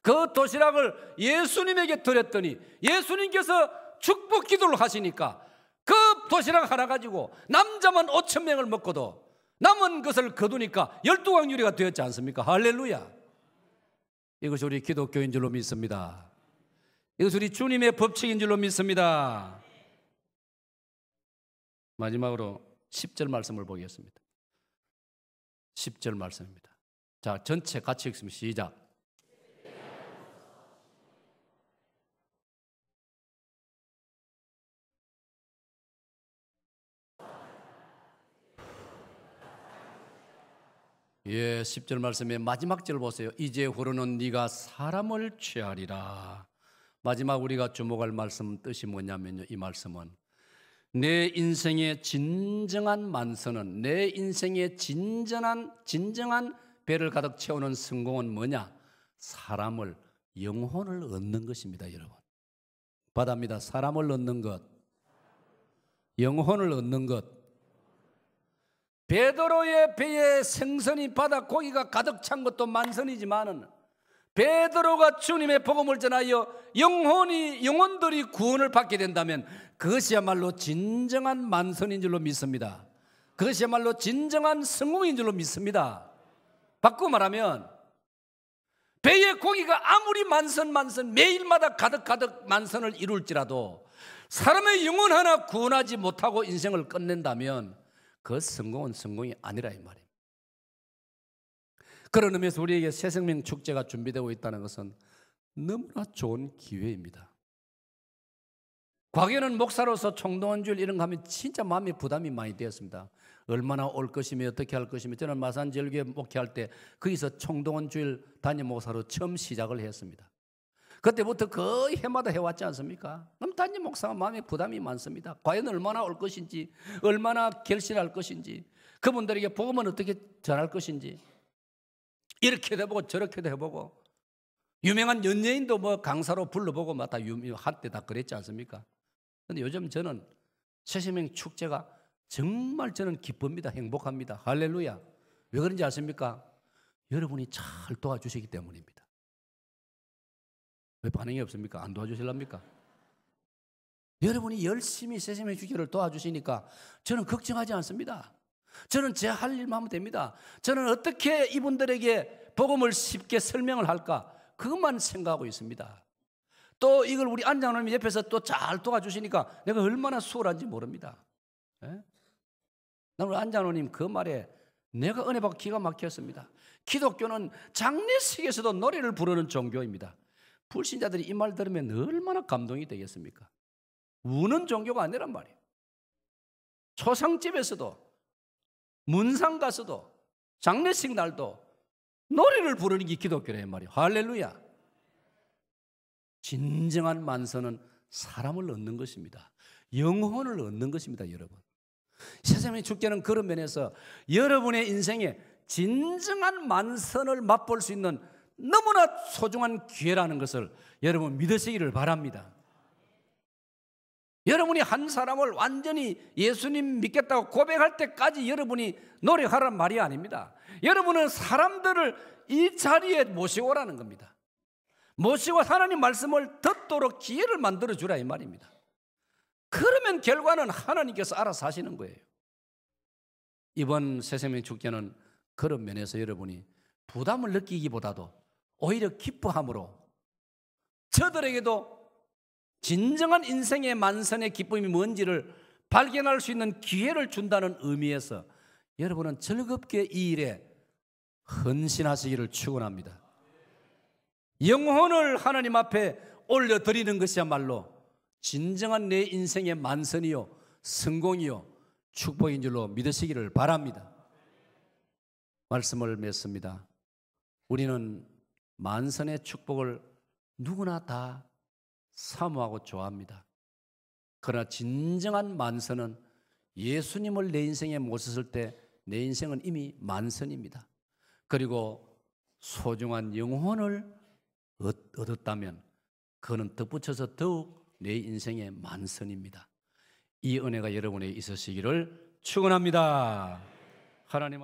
그 도시락을 예수님에게 드렸더니 예수님께서 축복 기도를 하시니까 그 도시락 하나 가지고 남자만 5,000명을 먹고도 남은 것을 거두니까 12광유리가 되었지 않습니까? 할렐루야. 이것이 우리 기독교인 줄로 믿습니다. 이것이 우리 주님의 법칙인 줄로 믿습니다. 마지막으로 10절 말씀을 보겠습니다. 10절 말씀입니다. 자, 전체 같이 읽습니다. 시작. 예, 10절 말씀의 마지막 절 보세요. 이제후로는 네가 사람을 취하리라. 마지막 우리가 주목할 말씀 뜻이 뭐냐면요, 이 말씀은 내 인생의 진정한 만선은, 내 인생의 진정한 배를 가득 채우는 성공은 뭐냐? 사람을, 영혼을 얻는 것입니다, 여러분. 받아입니다. 사람을 얻는 것, 영혼을 얻는 것. 베드로의 배에 생선이 바다 고기가 가득 찬 것도 만선이지만은 베드로가 주님의 복음을 전하여 영혼들이 구원을 받게 된다면 그것이야말로 진정한 만선인 줄로 믿습니다. 그것이야말로 진정한 성공인 줄로 믿습니다. 바꾸고 말하면 배의 고기가 아무리 만선 매일마다 가득 만선을 이룰지라도 사람의 영혼 하나 구원하지 못하고 인생을 끝낸다면 그 성공은 성공이 아니라 이 말이에요. 그런 의미에서 우리에게 새생명 축제가 준비되고 있다는 것은 너무나 좋은 기회입니다. 과거에는 목사로서 총동원 주일 이런 거 하면 진짜 마음에 부담이 많이 되었습니다. 얼마나 올 것이며 어떻게 할 것이며. 저는 마산제일교회 목회할 때 거기서 총동원 주일 담임 목사로 처음 시작을 했습니다. 그때부터 거의 해마다 해왔지 않습니까? 그럼 담임 목사가 마음에 부담이 많습니다. 과연 얼마나 올 것인지, 얼마나 결실할 것인지, 그분들에게 복음은 어떻게 전할 것인지, 이렇게도 해보고 저렇게도 해보고, 유명한 연예인도 뭐 강사로 불러보고 막 다 한때 다 그랬지 않습니까? 근데 요즘 저는 새생명 축제가 정말 저는 기쁩니다. 행복합니다. 할렐루야. 왜 그런지 아십니까? 여러분이 잘 도와주시기 때문입니다. 왜 반응이 없습니까? 안 도와주실랍니까? 여러분이 열심히 새생명 축제를 도와주시니까 저는 걱정하지 않습니다. 저는 제 할 일만 하면 됩니다. 저는 어떻게 이분들에게 복음을 쉽게 설명을 할까? 그것만 생각하고 있습니다. 또 이걸 우리 안장로님 옆에서 또 잘 도와주시니까 내가 얼마나 수월한지 모릅니다. 예? 난 우리 안장로님 그 말에 내가 은혜 받고 기가 막혔습니다. 기독교는 장례식에서도 노래를 부르는 종교입니다. 불신자들이 이 말 들으면 얼마나 감동이 되겠습니까? 우는 종교가 아니란 말이에요. 초상집에서도 문상 가서도 장례식 날도 노래를 부르는 게 기독교란 말이에요. 할렐루야. 진정한 만선은 사람을 얻는 것입니다. 영혼을 얻는 것입니다, 여러분. 새생명 축제는 그런 면에서 여러분의 인생에 진정한 만선을 맛볼 수 있는 너무나 소중한 기회라는 것을 여러분 믿으시기를 바랍니다. 여러분이 한 사람을 완전히 예수님 믿겠다고 고백할 때까지 여러분이 노력하라는 말이 아닙니다. 여러분은 사람들을 이 자리에 모시오라는 겁니다. 모시고 하나님 말씀을 듣도록 기회를 만들어 주라 이 말입니다. 그러면 결과는 하나님께서 알아서 하시는 거예요. 이번 새생명 축제는 그런 면에서 여러분이 부담을 느끼기보다도 오히려 기뻐함으로 저들에게도 진정한 인생의 만선의 기쁨이 뭔지를 발견할 수 있는 기회를 준다는 의미에서 여러분은 즐겁게 이 일에 헌신하시기를 축원합니다. 영혼을 하나님 앞에 올려드리는 것이야말로 진정한 내 인생의 만선이요 성공이요 축복인 줄로 믿으시기를 바랍니다. 말씀을 맺습니다. 우리는 만선의 축복을 누구나 다 사모하고 좋아합니다. 그러나 진정한 만선은 예수님을 내 인생에 모셨을 때 내 인생은 이미 만선입니다. 그리고 소중한 영혼을 얻었다면 그는 덧붙여서 더욱 내 인생의 만선입니다. 이 은혜가 여러분에게 있으시기를 축원합니다. 하나님